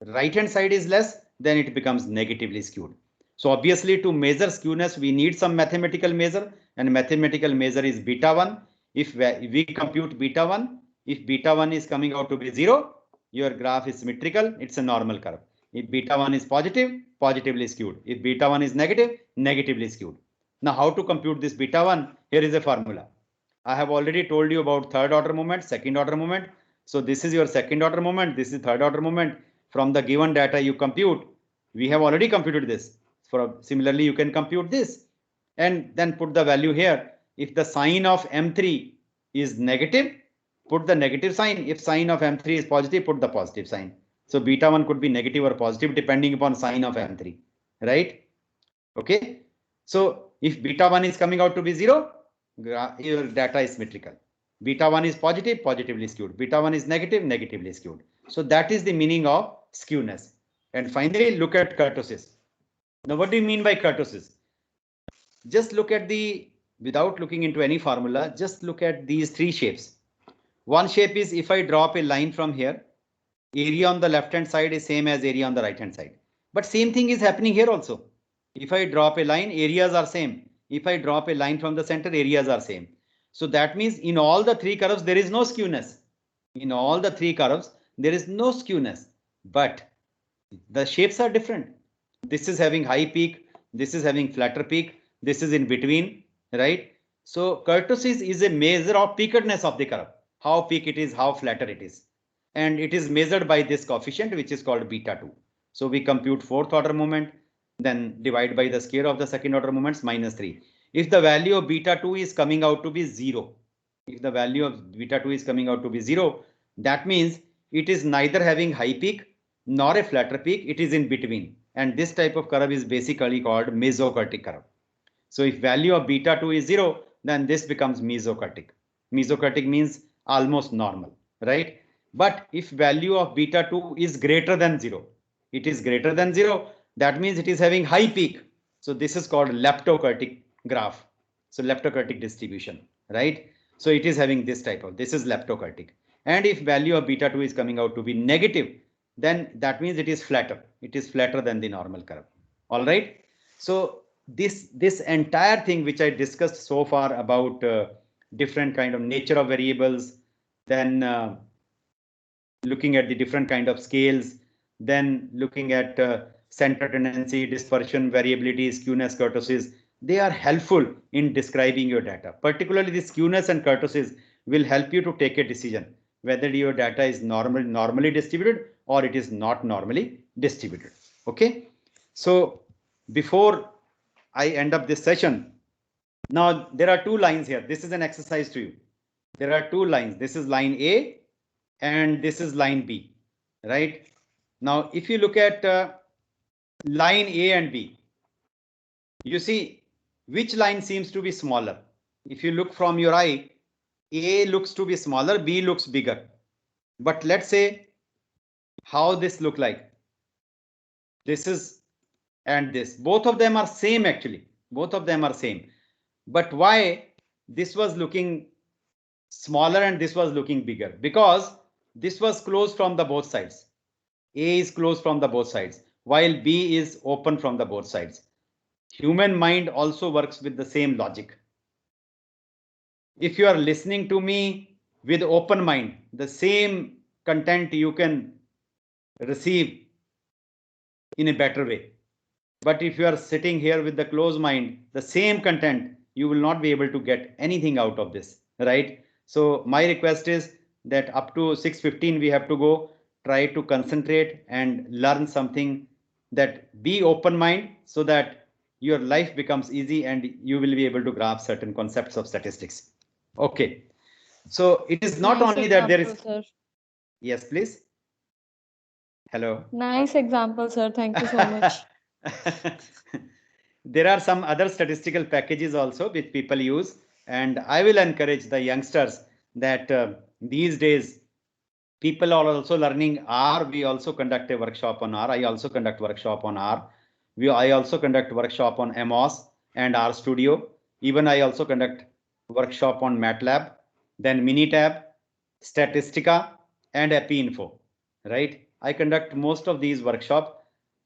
right hand side is less, then it becomes negatively skewed. So obviously to measure skewness, we need some mathematical measure, and mathematical measure is beta 1. If we compute beta 1, if beta 1 is coming out to be 0, your graph is symmetrical, it's a normal curve. If beta 1 is positive, positively skewed. If beta 1 is negative, negatively skewed. Now how to compute this beta 1? Here is a formula. I have already told you about third order moment, second order moment. So this is your second order moment, this is third order moment. From the given data you compute, we have already computed this. Similarly, you can compute this and then put the value here. If the sign of M3 is negative, put the negative sign. If sign of M3 is positive, put the positive sign. So beta 1 could be negative or positive depending upon sign of M3, right? Okay. So if beta 1 is coming out to be 0, your data is symmetrical. Beta 1 is positive, positively skewed. Beta 1 is negative, negatively skewed. So that is the meaning of skewness. And finally, look at kurtosis. Now, what do you mean by kurtosis? Just look at without looking into any formula, just look at these 3 shapes. One shape is if I drop a line from here, area on the left hand side is same as area on the right hand side. But same thing is happening here also. If I drop a line, areas are same. If I drop a line from the center, areas are same. So that means in all the 3 curves, there is no skewness. In all the 3 curves, there is no skewness, but the shapes are different. This is having high peak, this is having flatter peak, this is in between, right? So kurtosis is a measure of peakedness of the curve, how peak it is, how flatter it is. And it is measured by this coefficient, which is called beta 2. So we compute 4th order moment, then divide by the square of the second order moments minus 3. If the value of beta 2 is coming out to be 0, if the value of beta 2 is coming out to be 0, that means it is neither having high peak nor a flatter peak. It is in between. And this type of curve is basically called mesokurtic curve. So if value of beta 2 is 0, then this becomes mesokurtic. Mesokurtic means almost normal, right? But if value of beta 2 is greater than 0, it is greater than 0, that means it is having high peak. So this is called leptokurtic graph. So leptokurtic distribution, right? So it is having this type of, this is leptokurtic. And if value of beta 2 is coming out to be negative, then that means it is flatter. It is flatter than the normal curve. All right. So this entire thing which I discussed so far about different kind of nature of variables, then looking at the different kind of scales, then looking at center tendency, dispersion, variability, skewness, kurtosis, they are helpful in describing your data. Particularly the skewness and kurtosis will help you to take a decision whether your data is normally distributed or it is not normally distributed. Okay, so before I end up this session, now there are two lines here. This is an exercise to you. There are two lines. This is line A and this is line B, right? Now, if you look at line A and B, you see which line seems to be smaller. If you look from your eye, A looks to be smaller, B looks bigger. But let's say how this look like. This is and this. Both of them are same actually. Both of them are same. But why this was looking smaller and this was looking bigger? Because this was closed from the both sides. A is closed from the both sides, while B is open from the both sides. Human mind also works with the same logic. If you are listening to me with open mind, the same content you can receive in a better way. But if you are sitting here with the closed mind, the same content, you will not be able to get anything out of this, right? So my request is that up to 6:15 we have to go. Try to concentrate and learn something, that be open mind so that your life becomes easy and you will be able to grasp certain concepts of statistics. Okay, so it is not Nice only that there is. example, sir. Yes, please. Hello. Nice example, sir. Thank you so much. There are some other statistical packages also which people use, and I will encourage the youngsters that these days people are also learning R. We also conduct a workshop on R. I also conduct workshop on R. I also conduct workshop on MOS and R Studio. Even I also conduct workshop on MATLAB, then Minitab, Statistica, and EpiInfo, right? I conduct most of these workshops,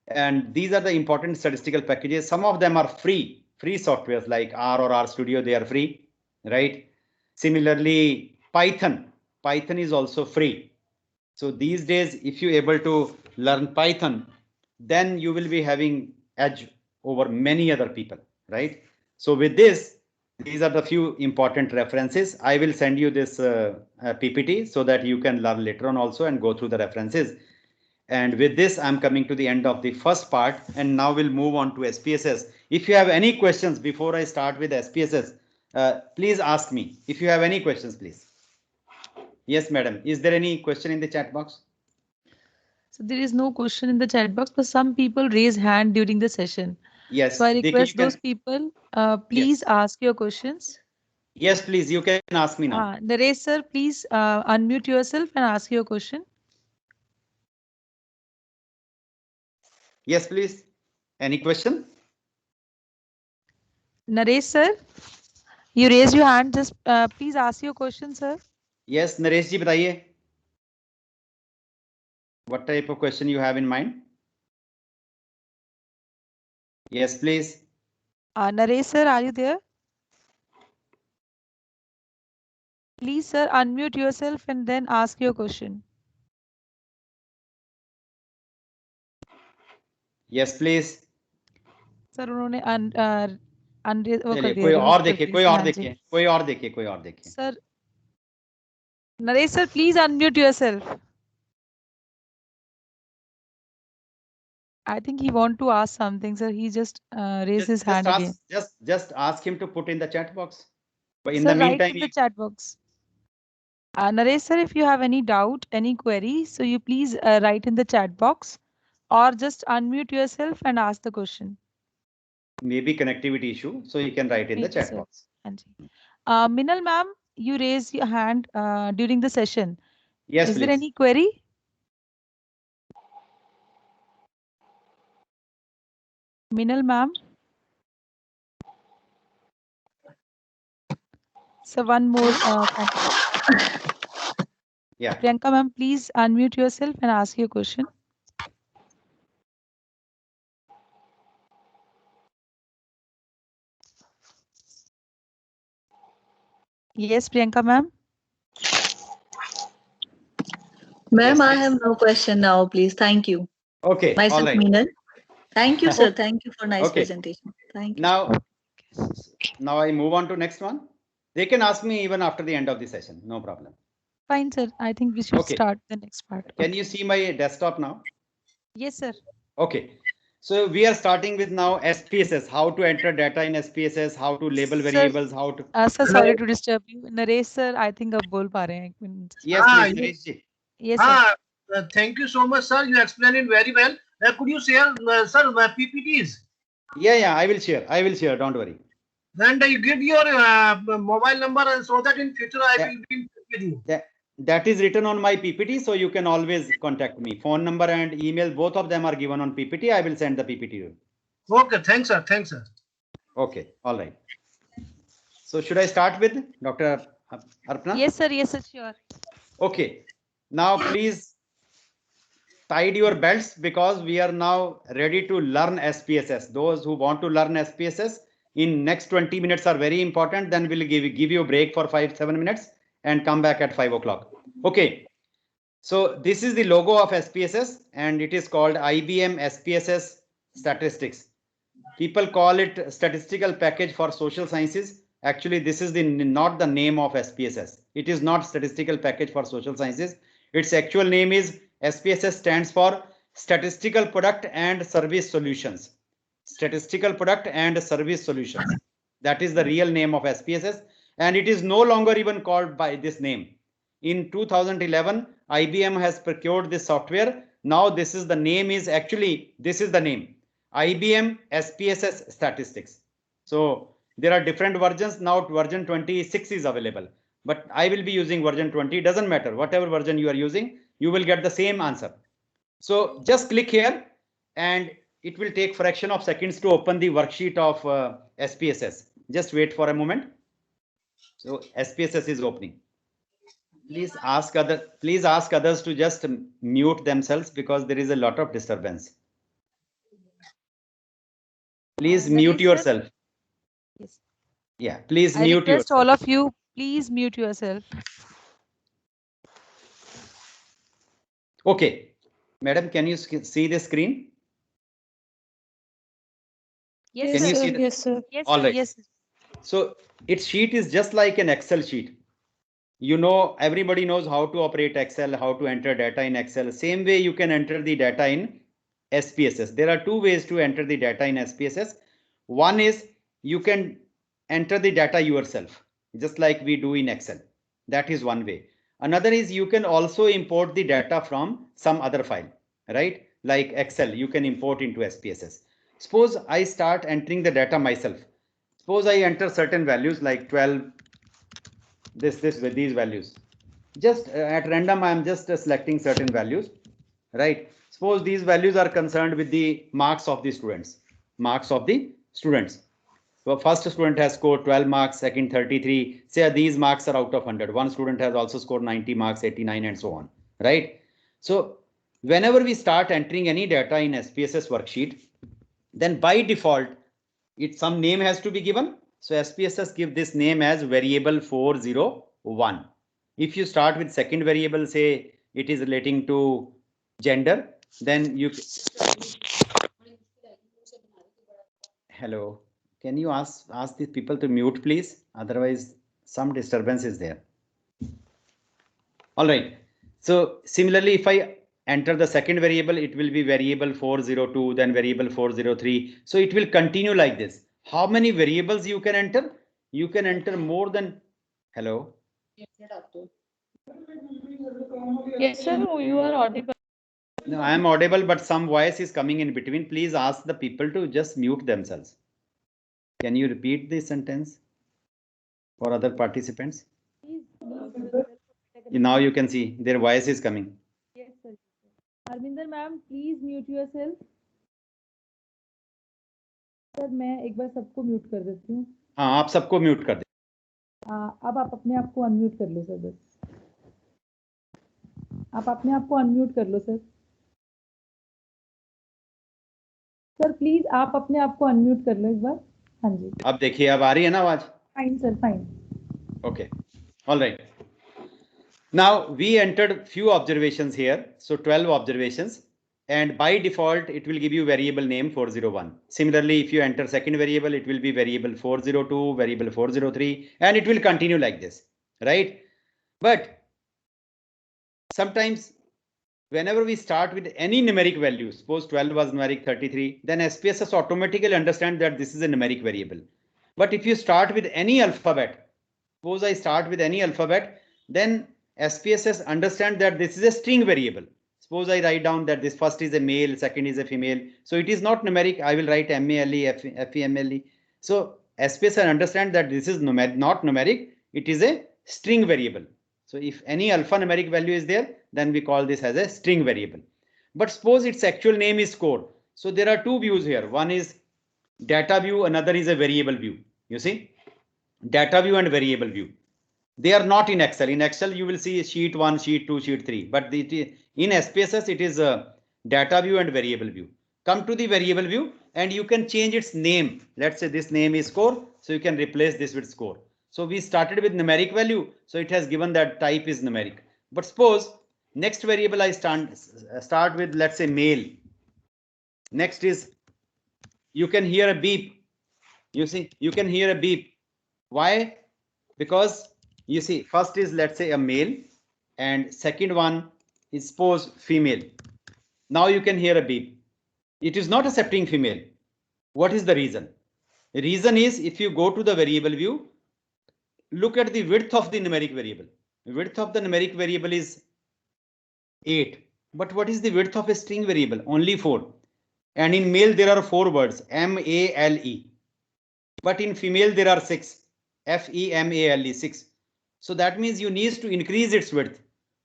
and these are the important statistical packages. Some of them are free softwares like R or R Studio, they are free, right? Similarly, Python is also free. So these days, if you're able to learn Python, then you will be having edge over many other people, right? So with this, these are the few important references. I will send you this PPT so that you can learn later on also and go through the references. And with this, I'm coming to the end of the first part, and now we'll move on to SPSS. If you have any questions before I start with SPSS, please ask me. If you have any questions, please. Yes, madam. Is there any question in the chat box? So there is no question in the chat box, but some people raise hand during the session. Yes. So I Dekhi, request those people, please ask your questions. Yes, please. You can ask me now. Naresh sir, please unmute yourself and ask your question. Yes, please. Any question? Naresh sir, you raised your hand. Just please ask your question, sir. Yes, Naresh ji, बताइए. What type of question you have in mind? Yes, please. Naresh sir, are you there? Please, sir, unmute yourself and then ask your question. Yes, please. Sir उन्होंने वो कर चलिए दिया, कोई remove और कर देखिए, दिया कोई इसकी और hand से। देखिए, कोई और देखिए, कोई और देखिए. Sir, Naresh sir, please unmute yourself. I think he want to ask something, sir. He just raised his hand again. Just ask him to put in the chat box. But in Sir, the write meantime, in the chat box. Naresh sir, if you have any doubt, any query, so you please write in the chat box or just unmute yourself and ask the question. Maybe connectivity issue, so you can write in the Maybe, chat sir. box. Anji. Minal ma'am, you raised your hand during the session. Yes, Is there please. any query? Minal ma'am? So one more. Yeah. Priyanka ma'am, please unmute yourself and ask your question. Yes, Priyanka ma'am. Ma'am, Yes, I please. have no question now, please. Thank you. Okay. All Myself, right. Meenal. Thank you, sir. Okay. Thank you for nice Okay. presentation. Thank you. Now I move on to next one. They can ask me even after the end of the session. No problem. Fine, sir. I think we should Okay. start the next part. Can you see my desktop now? Yes, sir. Okay. So we are starting with now SPSS, how to enter data in SPSS, how to label Sir, variables, how to. sir, sorry to disturb you. Naresh sir, I think अब बोल पा रहे हैं एक minute. Yes, please, Naresh ji. Yes, sir. Thank you so much, sir. You explained it very well. Could you share, sir, PPTs? Yeah, I will share. Don't worry. Then you give your mobile number so that in future I will be in touch with you. That is written on my PPT, so you can always contact me. Phone number and email, both of them are given on PPT. I will send the PPT to you. Okay, thanks, sir. Thanks, sir. Okay, all right. So should I start with Dr. Arpana? Yes, sir. Yes, sir. Sure. Okay. Now please tied your belts because we are now ready to learn SPSS. Those who want to learn SPSS in next 20 minutes are very important. Then we'll give you a break for 5-7 minutes and come back at 5 o'clock. Okay. So this is the logo of SPSS and it is called IBM SPSS Statistics. People call it statistical package for social sciences. Actually, this is not the name of SPSS. It is not statistical package for social sciences. Its actual name is SPSS stands for Statistical Product and Service Solutions. Statistical Product and Service Solutions. That is the real name of SPSS, and it is no longer even called by this name. In 2011, IBM has procured this software. Now this is the name is actually, this is the name, IBM SPSS Statistics. So there are different versions. Now version 26 is available, but I will be using version 20. It doesn't matter. Whatever version you are using, you will get the same answer. So just click here and it will take fraction of seconds to open the worksheet of SPSS. Just wait for a moment. So SPSS is opening. Please ask others to just mute themselves because there is a lot of disturbance. Please mute yourself. Yes. Yeah, please I mute request yourself. all of you, please mute yourself. Okay, madam, can you see the screen? Yes, Can sir. you see Yes, sir. Yes, All sir. right. Yes. So its sheet is just like an Excel sheet. You know, everybody knows how to operate Excel, how to enter data in Excel. Same way you can enter the data in SPSS. There are two ways to enter the data in SPSS. One is you can enter the data yourself, just like we do in Excel. That is one way. Another is you can also import the data from some other file, right? Like Excel, you can import into SPSS. Suppose I start entering the data myself. Suppose I enter certain values like 12, this with these values. Just at random, I am just selecting certain values, right? Suppose these values are concerned with the marks of the students. So first student has scored 12 marks, second 33. Say these marks are out of 100. One student has also scored 90 marks, 89, and so on, right? So whenever we start entering any data in SPSS worksheet, then by default, some name has to be given. So SPSS give this name as variable 401. If you start with second variable, say it is relating to gender, then you. Hello, can you ask these people to mute, please? Otherwise, some disturbance is there. All right. So similarly, if I enter the second variable, it will be variable 402, then variable 403. So it will continue like this. How many variables you can enter? You can enter more than, hello? Yes, sir. You are audible. No, I am audible, but some voice is coming in between. Please ask the people to just mute themselves. Can you repeat this sentence for other participants? Now you can see their voice is coming. Yes, sir. Arminder ma'am, please mute yourself. Sir मैं एक बार सबको mute कर देती हूँ. हाँ, आप सबको mute कर दें. अब आप अपने आप को अनम्यूट कर लो सर. बस आप अपने आप को अनम्यूट कर लो सर. सर प्लीज आप अपने आप को अनम्यूट कर लो एक बार. हाँ जी. अब देखिए, अब आ रही है ना आवाज? Fine sir, fine. Okay, all right. Now we entered few observations here, so 12 observations, and by default it will give you variable name 401. Similarly, if you enter second variable, it will be variable 402, variable 403, and it will continue like this, right? But sometimes whenever we start with any numeric value, suppose 12 was numeric 33, then SPSS automatically understand that this is a numeric variable. But if you start with any alphabet, suppose I start with any alphabet, then SPSS understand that this is a string variable. Suppose I write down that this first is a male, second is a female. So it is not numeric. I will write MALE, FEMLE. So SPSS understand that this is not numeric. It is a string variable. So if any alphanumeric value is there, then we call this as a string variable. But suppose its actual name is score. So there are two views here. One is data view, another is a variable view. You see, data view and variable view. They are not in Excel. In Excel, you will see sheet 1, sheet 2, sheet 3. But in SPSS, it is a data view and variable view. Come to the variable view and you can change its name. Let's say this name is score. So you can replace this with score. So we started with numeric value. So it has given that type is numeric. But suppose next variable I start with, let's say male. Next is, you can hear a beep. You see, you can hear a beep. Why? Because you see, first is, let's say, a male, and second one is suppose female. Now you can hear a beep. It is not accepting female. What is the reason? The reason is, if you go to the variable view, look at the width of the numeric variable. The width of the numeric variable is 8. But what is the width of a string variable? Only 4. And in male, there are 4 words, MALE. But in female, there are 6, FEMALE, 6. So that means you need to increase its width.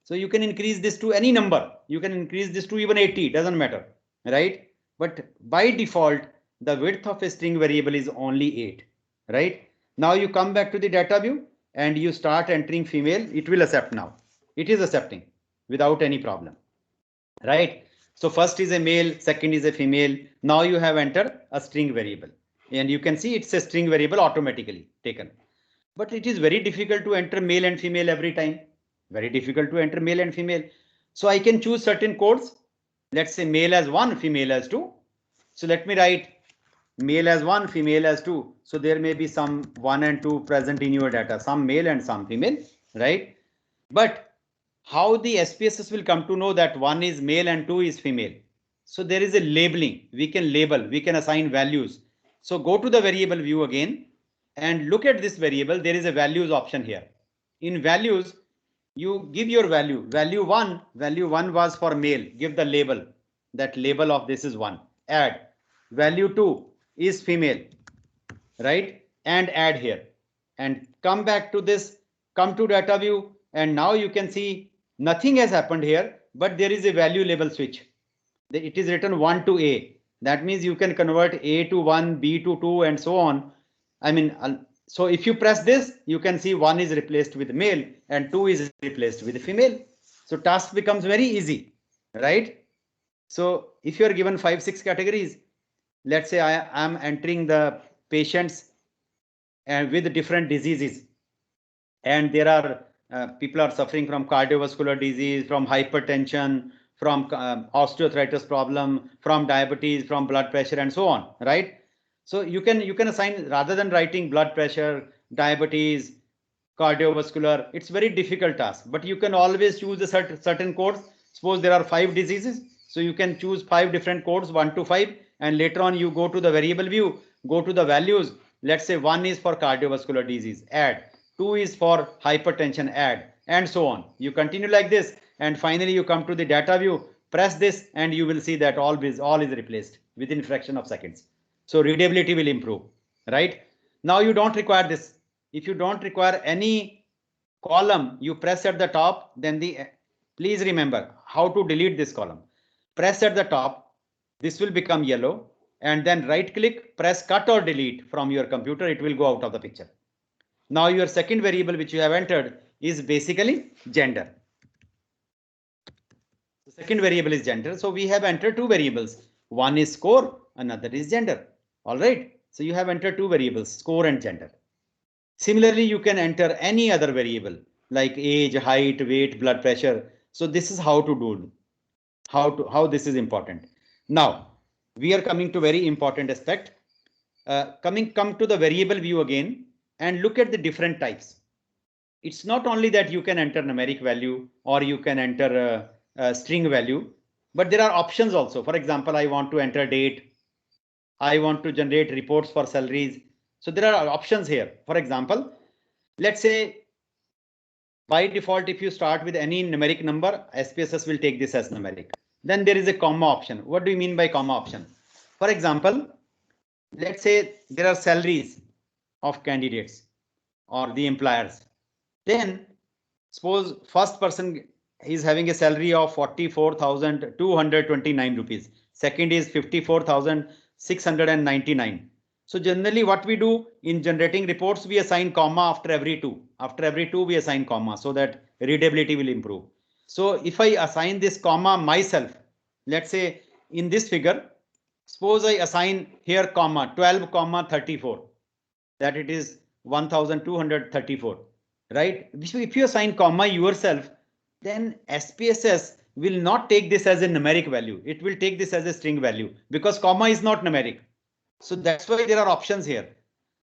So you can increase this to any number. You can increase this to even 80, doesn't matter, right? But by default, the width of a string variable is only 8, right? Now you come back to the data view and you start entering female. It will accept now. It is accepting without any problem, right? So first is a male, second is a female. Now you have entered a string variable and you can see it's a string variable automatically taken. But it is very difficult to enter male and female every time. Very difficult to enter male and female. So I can choose certain codes. Let's say male as 1, female as 2. So let me write male as 1, female as 2. So there may be some 1 and 2 present in your data, some male and some female, right? But how the SPSS will come to know that 1 is male and 2 is female? So there is a labeling. We can label, we can assign values. So go to the variable view again. And look at this variable. There is a values option here. In values, you give your value. Value 1 was for male. Give the label. That label of this is 1. Add. Value 2 is female, right? And add here. And come back to this. Come to data view. And now you can see nothing has happened here, but there is a value label switch. It is written 1 to A. That means you can convert A to 1, B to 2, and so on. I mean, so if you press this, you can see 1 is replaced with male and 2 is replaced with female. So task becomes very easy, right? So if you are given 5, 6 categories, let's say I am entering the patients and with different diseases, and there are people are suffering from cardiovascular disease, from hypertension, from osteoarthritis problem, from diabetes, from blood pressure, and so on, right? So you can assign, rather than writing blood pressure, diabetes, cardiovascular, it's very difficult task, but you can always choose a certain codes. Suppose there are 5 diseases. So you can choose 5 different codes, 1 to 5, and later on you go to the variable view, go to the values. Let's say 1 is for cardiovascular disease, add. 2 is for hypertension, add. and so on. You continue like this, and finally you come to the data view, press this, and you will see that all is replaced within fraction of seconds. So readability will improve, right? Now you don't require this. If you don't require any column, you press at the top, then please remember how to delete this column. Press at the top, this will become yellow, and then right click, press cut or delete from your computer, it will go out of the picture. Now your second variable which you have entered is basically gender. The second variable is gender. So we have entered two variables. One is score, another is gender. All right. So you have entered two variables, score and gender. Similarly, you can enter any other variable like age, height, weight, blood pressure. So this is how to do, how this is important. Now we are coming to very important aspect. Come to the variable view again and look at the different types. It's not only that you can enter numeric value or you can enter a string value, but there are options also. For example, I want to enter date. I want to generate reports for salaries. So there are options here. For example, let's say by default, if you start with any numeric number, SPSS will take this as numeric. Then there is a comma option. What do you mean by comma option? For example, let's say there are salaries of candidates or the employers. Then suppose first person is having a salary of 44,229 rupees. Second is 54,699. So generally what we do in generating reports, we assign comma after every two. After every two, we assign comma so that readability will improve. So if I assign this comma myself, let's say in this figure, suppose I assign here comma 12,34, that it is 1,234, right? If you assign comma yourself, then SPSS will not take this as a numeric value. It will take this as a string value because comma is not numeric. So that's why there are options here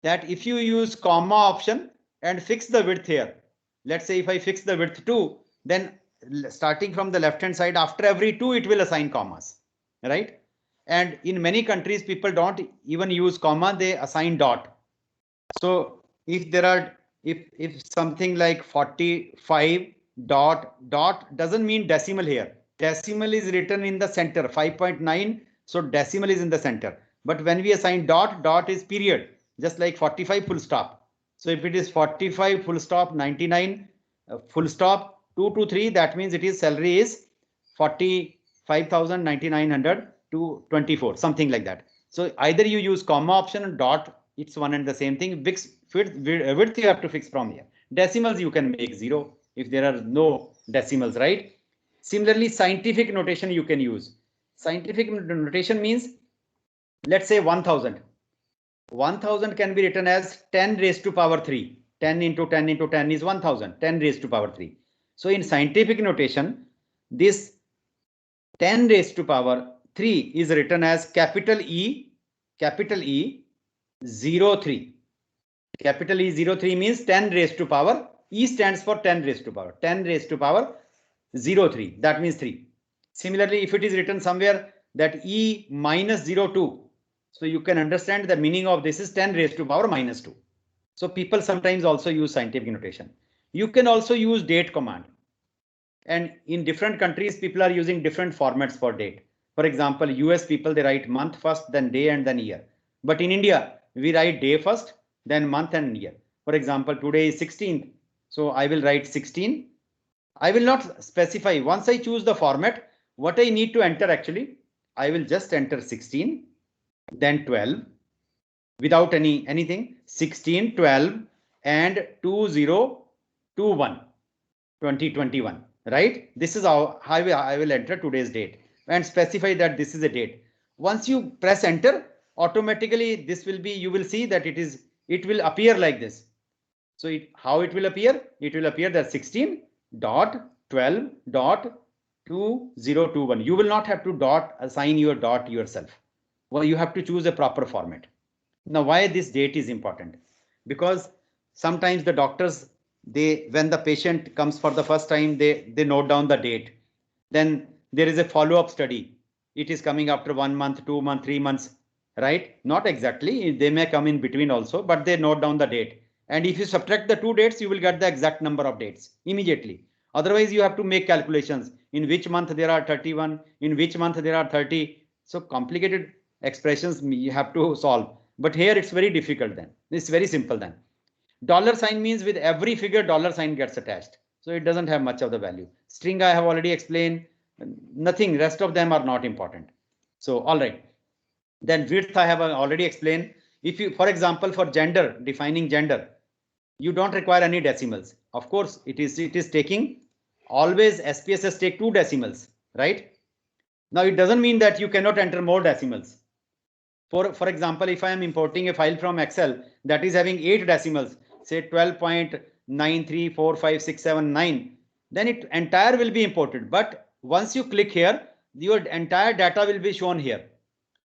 that if you use comma option and fix the width here, let's say if I fix the width 2, then starting from the left hand side, after every 2, it will assign commas, right? And in many countries, people don't even use comma, they assign dot. So if there are, if something like 45 dot doesn't mean decimal here. Decimal is written in the center, 5.9. So decimal is in the center. But when we assign dot is period, just like 45 full stop. So if it is 45 full stop, 99 full stop, 223, that means it is salary is 45,900 to 24, something like that. So either you use comma option and dot, it's one and the same thing. Width you have to fix from here. Decimals you can make 0 if there are no decimals, right? Similarly, scientific notation you can use. Scientific notation means, let's say 1000. 1000 can be written as 10 raised to power 3. 10 into 10 into 10 is 1000. 10 raised to power 3. So in scientific notation, this 10 raised to power 3 is written as capital E 03. Capital E 03 means 10 raised to power. E stands for 10 raised to power. 10 raised to power 03. That means 3. Similarly, if it is written somewhere that E minus 02. So you can understand the meaning of this is 10 raised to power minus 2. So people sometimes also use scientific notation. You can also use date command. And in different countries, people are using different formats for date. For example, US people, they write month first, then day and then year. But in India, we write day first, then month and year. For example, today is 16th. So I will write 16. I will not specify. Once I choose the format, what I need to enter actually, I will just enter 16, then 12 without anything, 16, 12 and 2021, 2021, right? This is how I will enter today's date and specify that this is a date. Once you press enter, automatically this will be, you will see that it will appear like this. So how it will appear? It will appear that 16.12.2021. You will not have to assign your dot yourself. Well, you have to choose a proper format. Now, why this date is important? Because sometimes the doctors, when the patient comes for the first time, they note down the date. Then there is a follow-up study. It is coming after 1 month, 2 months, 3 months, right? Not exactly. They may come in between also, but they note down the date. And if you subtract the two dates, you will get the exact number of dates immediately. Otherwise, you have to make calculations in which month there are 31, in which month there are 30. So complicated expressions you have to solve. But here it's very difficult then. It's very simple then. Dollar sign means with every figure dollar sign gets attached. So it doesn't have much of the value. String I have already explained. Nothing. Rest of them are not important. So all right. Then width I have already explained. If you, for example, for gender, defining gender, you don't require any decimals. Of course, it is taking always SPSS take 2 decimals, right? Now it doesn't mean that you cannot enter more decimals. For example, if I am importing a file from Excel that is having 8 decimals, say 12.9345679, then it entire will be imported. But once you click here, your entire data will be shown here.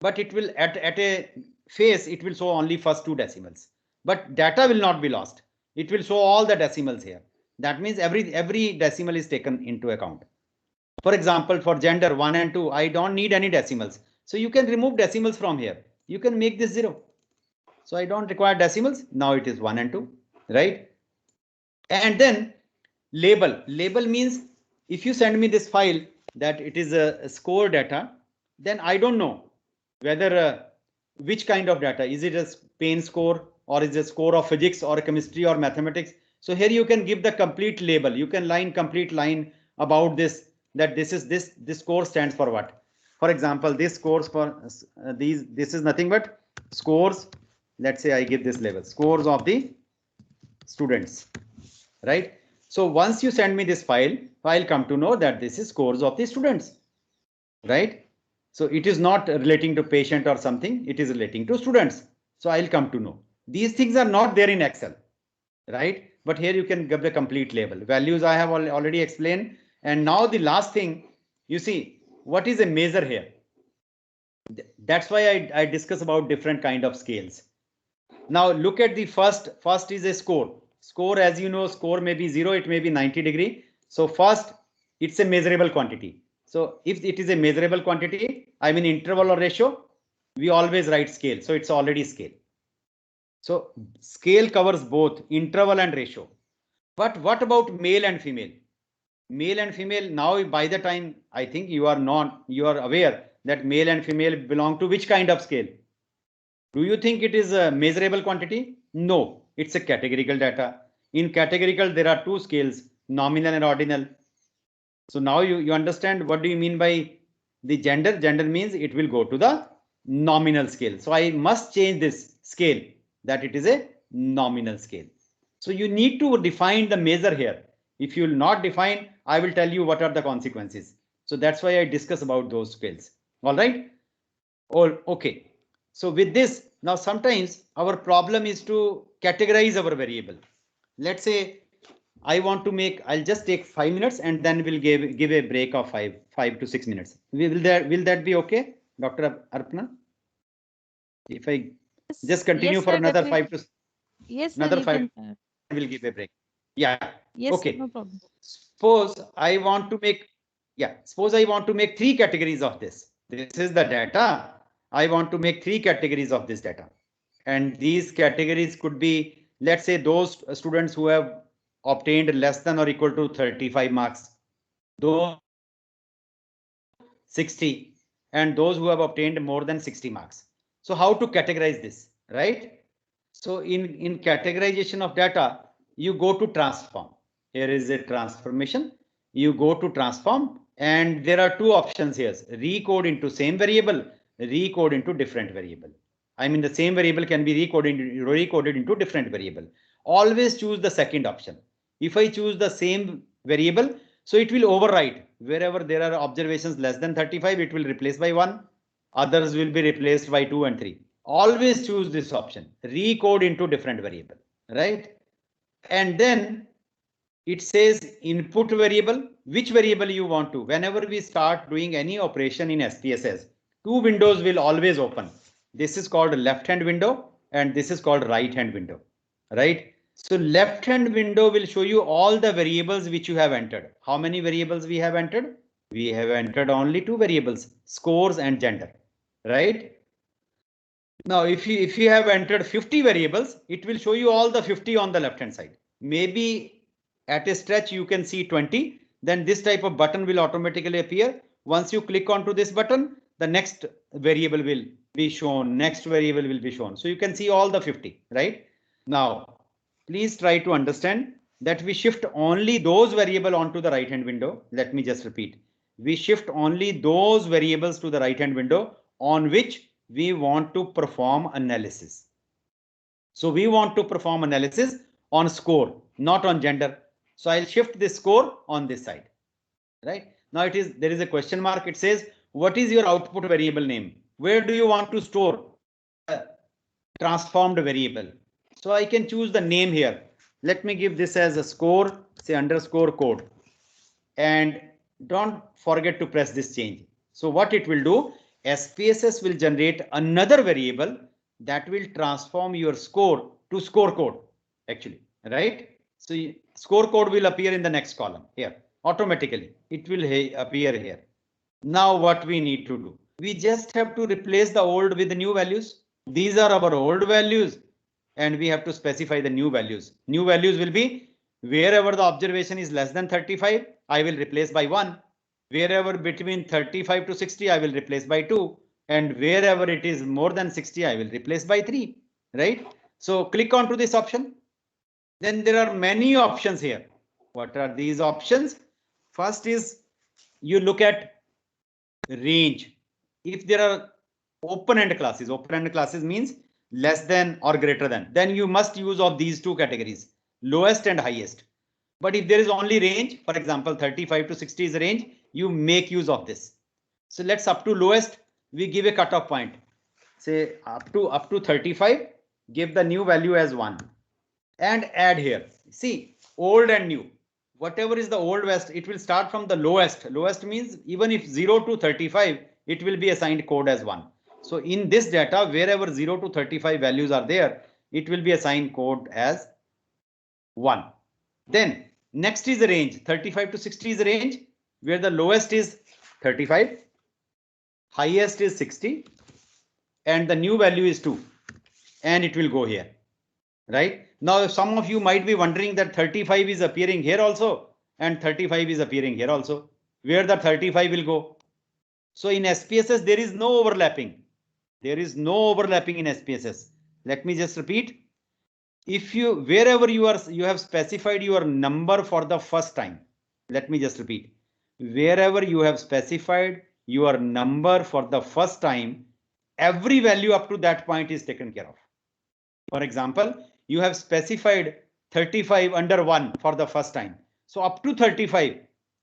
But it will at a face, it will show only first 2 decimals. But data will not be lost. It will show all the decimals here. That means every decimal is taken into account. For example, for gender 1 and 2, I don't need any decimals. So you can remove decimals from here. You can make this 0. So I don't require decimals. Now it is 1 and 2, right? And then label. Label means if you send me this file that it is a score data, then I don't know whether which kind of data. Is it a Spain score, or is it a score of physics or chemistry or mathematics? So here you can give the complete label. You can complete line about this, that this score stands for what. For example, this scores for this is nothing but scores. Let's say I give this label, scores of the students, right? So once you send me this file, I'll come to know that this is scores of the students, right? So it is not relating to patient or something. It is relating to students. So I'll come to know. These things are not there in Excel, right? But here you can give the complete label. Values I have already explained. And now the last thing, you see, what is a measure here? That's why I discuss about different kind of scales. Now look at the first is a score. Score, as you know, score may be 0, it may be 90 degree. So first, it's a measurable quantity. So if it is a measurable quantity, I mean interval or ratio, we always write scale. So it's already scale. So scale covers both interval and ratio. But what about male and female? Male and female, now by the time I think you are aware that male and female belong to which kind of scale? Do you think it is a measurable quantity? No, it's a categorical data. In categorical, there are 2 scales, nominal and ordinal. So now you understand what do you mean by the gender? Gender means it will go to the nominal scale. So I must change this scale, that it is a nominal scale. So you need to define the measure here. If you will not define, I will tell you what are the consequences. So that's why I discuss about those scales. All right. Okay. So with this, now sometimes our problem is to categorize our variable. Let's say I want to make, I'll just take 5 minutes and then we'll give a break of 5 to 6 minutes. Will that be okay, Dr. Arpana? If I just continue Yes, for sir, another definitely. 5 to Yes, another sir, 5, can, we'll give a break. Yeah. yes, Okay. no problem. Suppose I want to make 3 categories of this. This is the data. I want to make 3 categories of this data. And these categories could be, let's say, those students who have obtained less than or equal to 35 marks, those 60, and those who have obtained more than 60 marks. So how to categorize this, right? So in categorization of data, you go to transform. Here is a transformation. You go to transform and there are 2 options here. Recode into same variable, recode into different variable. I mean the same variable can be recoded into different variable. Always choose the second option. If I choose the same variable, so it will overwrite wherever there are observations less than 35, it will replace by 1. Others will be replaced by 2 and 3. Always choose this option, recode into different variable, right? And then it says input variable, which variable you want to. Whenever we start doing any operation in SPSS, 2 windows will always open. This is called left hand window and this is called right hand window, right? So left hand window will show you all the variables which you have entered. How many variables we have entered? We have entered only 2 variables, scores and gender, right? Now, if you have entered 50 variables, it will show you all the 50 on the left hand side. Maybe at a stretch you can see 20. Then this type of button will automatically appear. Once you click onto this button, the next variable will be shown. Next variable will be shown. So you can see all the 50, right? Now, please try to understand that we shift only those variables onto the right hand window. Let me just repeat. We shift only those variables to the right hand window on which we want to perform analysis. So we want to perform analysis on score, not on gender. So I'll shift this score on this side, right? Now there is a question mark. It says, what is your output variable name? Where do you want to store a transformed variable? So I can choose the name here. Let me give this as a score, say underscore code. And don't forget to press this change. So what it will do, SPSS will generate another variable that will transform your score to score code, actually, right? So score code will appear in the next column here automatically. It will appear here. Now what we need to do, we just have to replace the old with the new values. These are our old values and we have to specify the new values. New values will be wherever the observation is less than 35, I will replace by 1. Wherever between 35 to 60, I will replace by 2. And wherever it is more than 60, I will replace by 3, right? So click on to this option. Then there are many options here. What are these options? First is you look at range. If there are open-end classes means less than or greater than, then you must use of these two categories, lowest and highest. But if there is only range, for example, 35 to 60 is a range, you make use of this. So let's up to lowest, we give a cutoff point. Say up to 35, give the new value as 1 and add here. See, old and new. Whatever is the old west, it will start from the lowest. Lowest means even if 0 to 35, it will be assigned code as 1. So in this data, wherever 0 to 35 values are there, it will be assigned code as 1. Then next is the range. 35 to 60 is the range where the lowest is 35, highest is 60, and the new value is 2, and it will go here, right? Now some of you might be wondering that 35 is appearing here also and 35 is appearing here also. Where the 35 will go? So in SPSS there is no overlapping. There is no overlapping in SPSS. Let me just repeat. If wherever you have specified your number for the first time. Let me just repeat. Wherever you have specified your number for the first time, every value up to that point is taken care of. For example, you have specified 35 under 1 for the first time. So up to 35,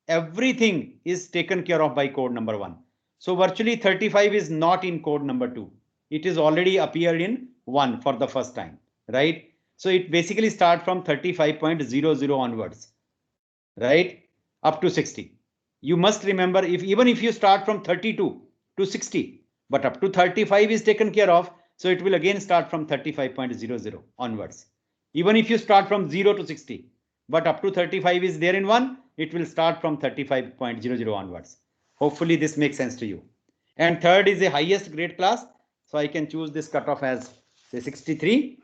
everything is taken care of by code number 1. So virtually 35 is not in code number 2. It is already appeared in 1 for the first time, right? So it basically starts from 35.00 onwards, right? Up to 60. You must remember, even if you start from 32 to 60, but up to 35 is taken care of. So it will again start from 35.00 onwards. Even if you start from 0 to 60, but up to 35 is there in 1, it will start from 35.00 onwards. Hopefully this makes sense to you. And third is a highest grade class. So I can choose this cutoff as say 63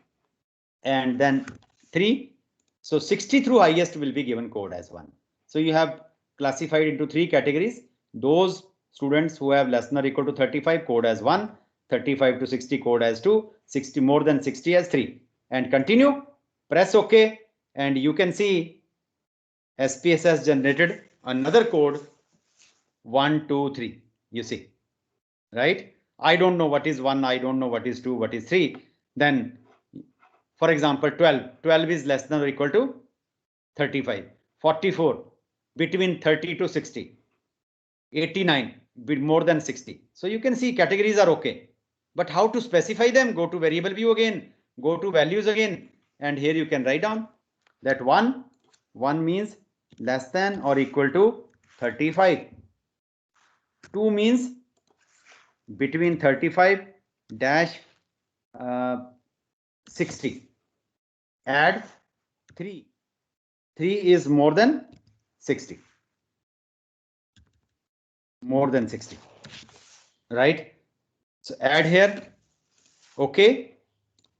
and then 3. So 60 through highest will be given code as 1. So you have classified into 3 categories. Those students who have less than or equal to 35 code as 1, 35 to 60 code as 2, 60 more than 60 as 3, and continue, press OK, and you can see SPSS generated another code 1, 2, 3. You see, right? I don't know what is 1, I don't know what is 2, what is 3. Then, for example, 12 is less than or equal to 35, 44 between 30 to 60, 89 more than 60. So you can see categories are okay, but how to specify them? Go to variable view again, go to values again, and here you can write down that 1 means less than or equal to 35. 2 means between 35 dash 60. Add 3. 3 is more than 60. More than 60, right? So add here. Okay.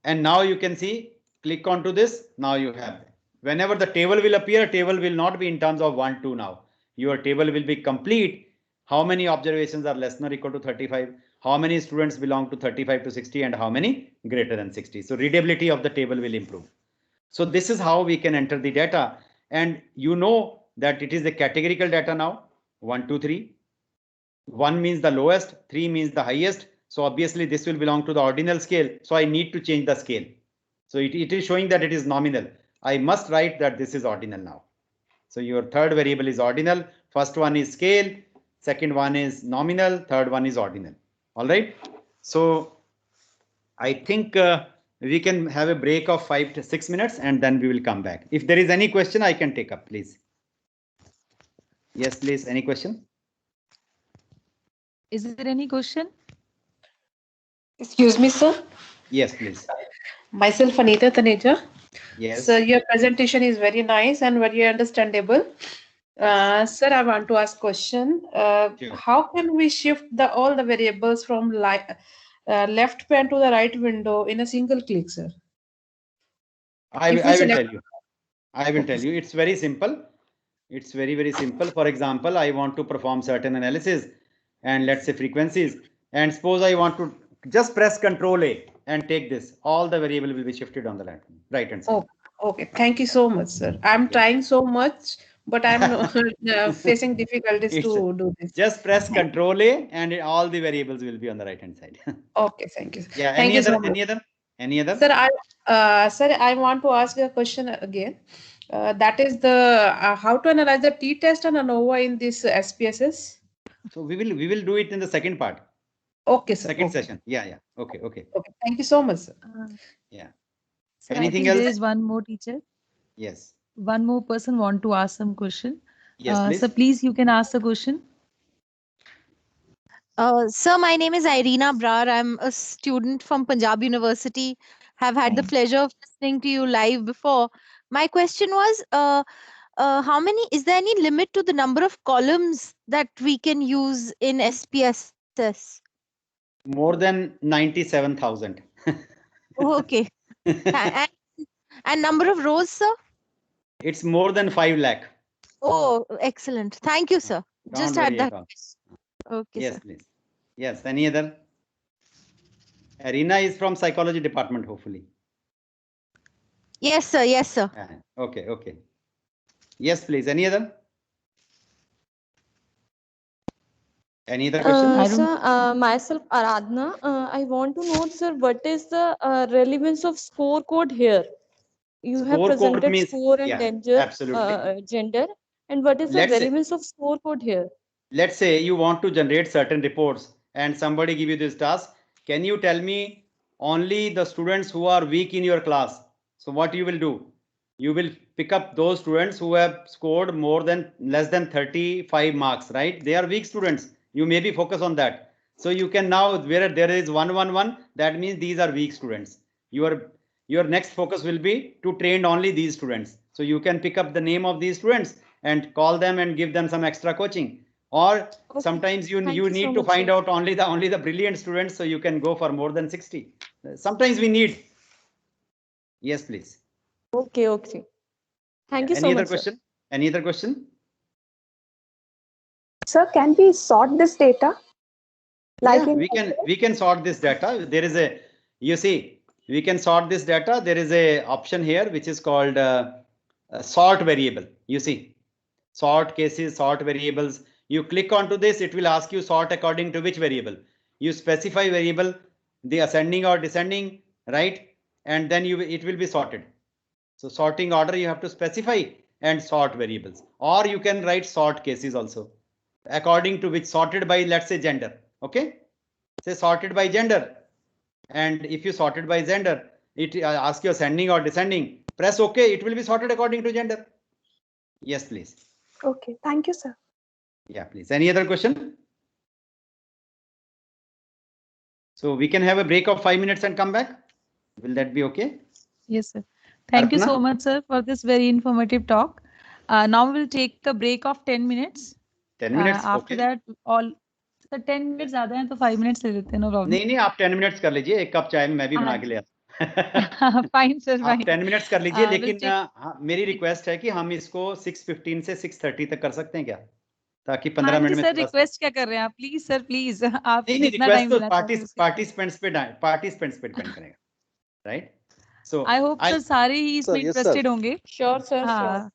And now you can see, click onto this. Now you have, whenever the table will appear, table will not be in terms of 1, 2 now. Your table will be complete. How many observations are less than or equal to 35? How many students belong to 35 to 60 and how many greater than 60? So readability of the table will improve. So this is how we can enter the data. And you know that it is the categorical data now. 1, 2, 3. 1 means the lowest, 3 means the highest. So obviously this will belong to the ordinal scale. So I need to change the scale. So it is showing that it is nominal. I must write that this is ordinal now. So your third variable is ordinal. First one is scale. Second one is nominal. Third one is ordinal. All right. So I think we can have a break of 5 to 6 minutes and then we will come back. If there is any question, I can take up, please. Yes, please. Any question? Is there any question? Excuse me, sir. Yes, please. Myself, Anita Taneja. Yes. Sir, your presentation is very nice and very understandable. Sir, I want to ask question. Sure. How can we shift all the variables from left pane to the right window in a single click, sir? I If will we select- tell you. I will tell you. It's very simple. It's very, very simple. For example, I want to perform certain analysis and let's say frequencies. And suppose I want to just press Control A and take this. All the variable will be shifted on the right hand side. Oh, okay. Thank you so much, sir. I'm trying so much, but I'm facing difficulties It's- to do this. Just press Control A and all the variables will be on the right hand side. Okay, thank you. Yeah. Thank Any you other? so much. Any other? Sir, I want to ask a question again. That is the how to analyze the t-test and ANOVA in this SPSS. So we will do it in the second part. Okay, sir. Second Okay. session. Yeah. Okay. Okay. Thank you so much, sir. Yeah. Sir, Anything I think else? there is one more teacher. Yes. One more person want to ask some question. Yes, please. So please, you can ask the question. Sir, my name is Irina Brar. I'm a student from Punjab University. Have had the pleasure of listening to you live before. My question was, how many? Is there any limit to the number of columns that we can use in SPSS? More than 97,000. Okay. And number of rows, sir? It's more than 5 lakh. Oh, excellent. Thank you, sir. Just Don't had worry that at all. question. Okay, Yes, sir. please. Yes. Any other? Arena is from psychology department, hopefully. Yes, sir. Yes, sir. Okay. Yes, please. Any other? Any other question? I don't- Sir, myself Aradhana, I want to know, sir, what is the relevance of score code here? You have Score code presented means- score and yeah, danger, absolutely. gender, and what is the Let's say- relevance of score code here? Let's say you want to generate certain reports and somebody give you this task. Can you tell me only the students who are weak in your class? So what you will do? You will pick up those students who have scored less than 35 marks, right? They are weak students. You maybe focus on that. So you can now, where there is 111, that means these are weak students. Your next focus will be to train only these students. So you can pick up the name of these students and call them and give them some extra coaching. Or Okay. sometimes you Thank you need so to much, find sir. out only the brilliant students, so you can go for more than 60. Sometimes we need. Yes, please. Okay. Thank you so Any other much, sir. question? Any other question? Sir, can we sort this data? Like Yeah, in we can sort this data. There is a, you see, we can sort this data. There is a option here which is called sort variable. You see, sort cases, sort variables. You click onto this, it will ask you sort according to which variable. You specify variable, the ascending or descending, right? And then it will be sorted. So sorting order you have to specify and sort variables, or you can write sort cases also, according to which, sorted by, let's say, gender. Okay, say sorted by gender, and if you sorted by gender, it asks you ascending or descending. Press OK, it will be sorted according to gender. Yes, please. Okay, thank you, sir. Yeah, please. Any other question? So we can have a break of 5 minutes and come back. Will that be okay? Yes, sir. Thank you Arpana? so much, sir, for this very informative talk. Now we'll take a break of 10 minutes. 10 minutes. After Okay. that, all sir 10 minutes ज्यादा हैं तो 5 minutes ले लेते हैं, no problem. नहीं आप 10 minutes कर लीजिए, एक कप चाय मैं भी बना के ले आता फाइन सर, आप फाइन। 10 मिनट्स कर लीजिए, we'll लेकिन take- हाँ, मेरी रिक्वेस्ट है कि हम इसको 6:15 से 6:30 तक कर सकते हैं क्या, ताकि 15 हाँ मिनट जी में सर, थोड़ा सा। रिक्वेस्ट क्या कर रहे हैं आप? प्लीज सर, प्लीज आप नहीं जितना रिक्वेस्ट टाइम तो देना चाहते हैं उसके- पार्टिसिपेंट्स पे डिपेंड करेगा, right? So I hope sir सारे ही इसमें Sir, yes, sir. इंटरेस्टेड होंगे। Sure, sir. Sure. हाँ,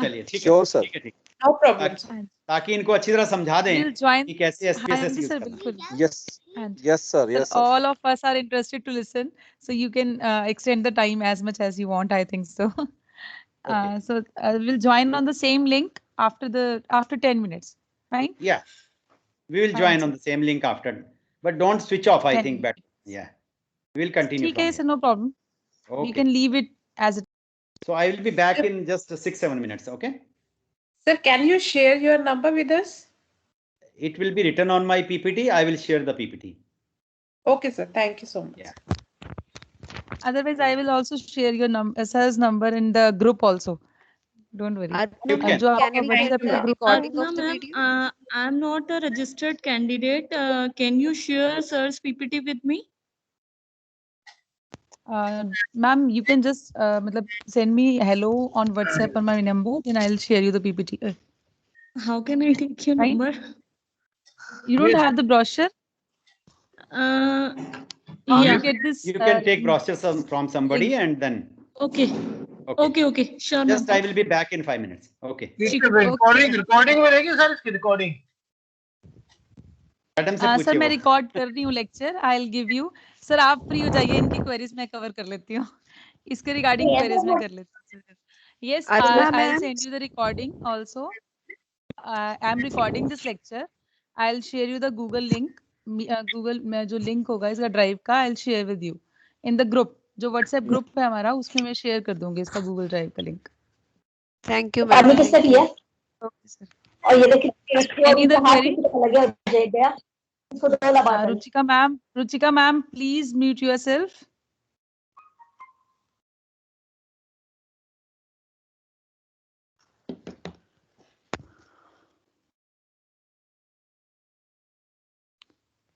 चलिए ठीक है, Sure, sir. ठीक है, ठीक है। No problem. ताकि ताकि इनको अच्छी तरह समझा दें We'll join- कि कैसे हाँ SPSS जी यूज सर, करना है। बिल्कुल। Yes. And Yes, sir. Yes, sir. all of us are interested to listen, so you can extend the time as much as you want. I think so. Okay. So we'll join on the same link after 10 minutes, right? Yeah, we will Fine, join sir. on the same link after, but don't switch off. I 10 think better. Yeah, we'll continue ठीक है from sir, here. no problem. We Okay. can leave it as it. So I will be back in just 6-7 minutes. Okay. Sir, can you share your number with us? It will be written on my PPT. I will share the PPT. Okay, sir. Thank you so much. Yeah. Otherwise, I will also share your sir's number in the group also. Don't worry. You can. जो Can आपका we WhatsApp get the group recording Aradhana of the ma'am, video? I'm not a registered candidate. Can you share sir's PPT with me? Ma'am, you can just मतलब send me hello on WhatsApp on my number, then I'll share you the PPT. How can I take your Right. number? You don't Yes. have the brochure? Uh, How do yeah. you get this? You can take brochures from somebody link. and then. Okay. Okay. Okay. Sure, Just I ma'am. will be back in 5 minutes. Okay. इसकी recording में रहेगी sir, इसकी recording? Madam से sir पूछिए मैं वो। Record कर रही हूँ lecture, I will give you. Sir आप फ्री हो जाइए, इनकी क्वेरीज मैं कवर कर लेती हूँ, इसके रिगार्डिंग क्वेरीज मैं कर लेती हूँ। Yes, Aruna I'll ma'am. send you the recording also. I'm recording this lecture. I'll share you the Google link. Google में जो लिंक होगा इसका ड्राइव का, I'll share with you in the group. जो WhatsApp ग्रुप है हमारा, उसमें मैं शेयर कर दूंगी इसका गूगल ड्राइव का लिंक। Thank you, आदमी ma'am. किससे Thank दिया? you. Okay sir. और ये देखिए Any other query? लगे हो गया इसको तो लगा Ruchika ma'am, please mute yourself.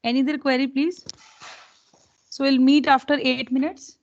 Any other query, please? So we'll meet after 8 minutes.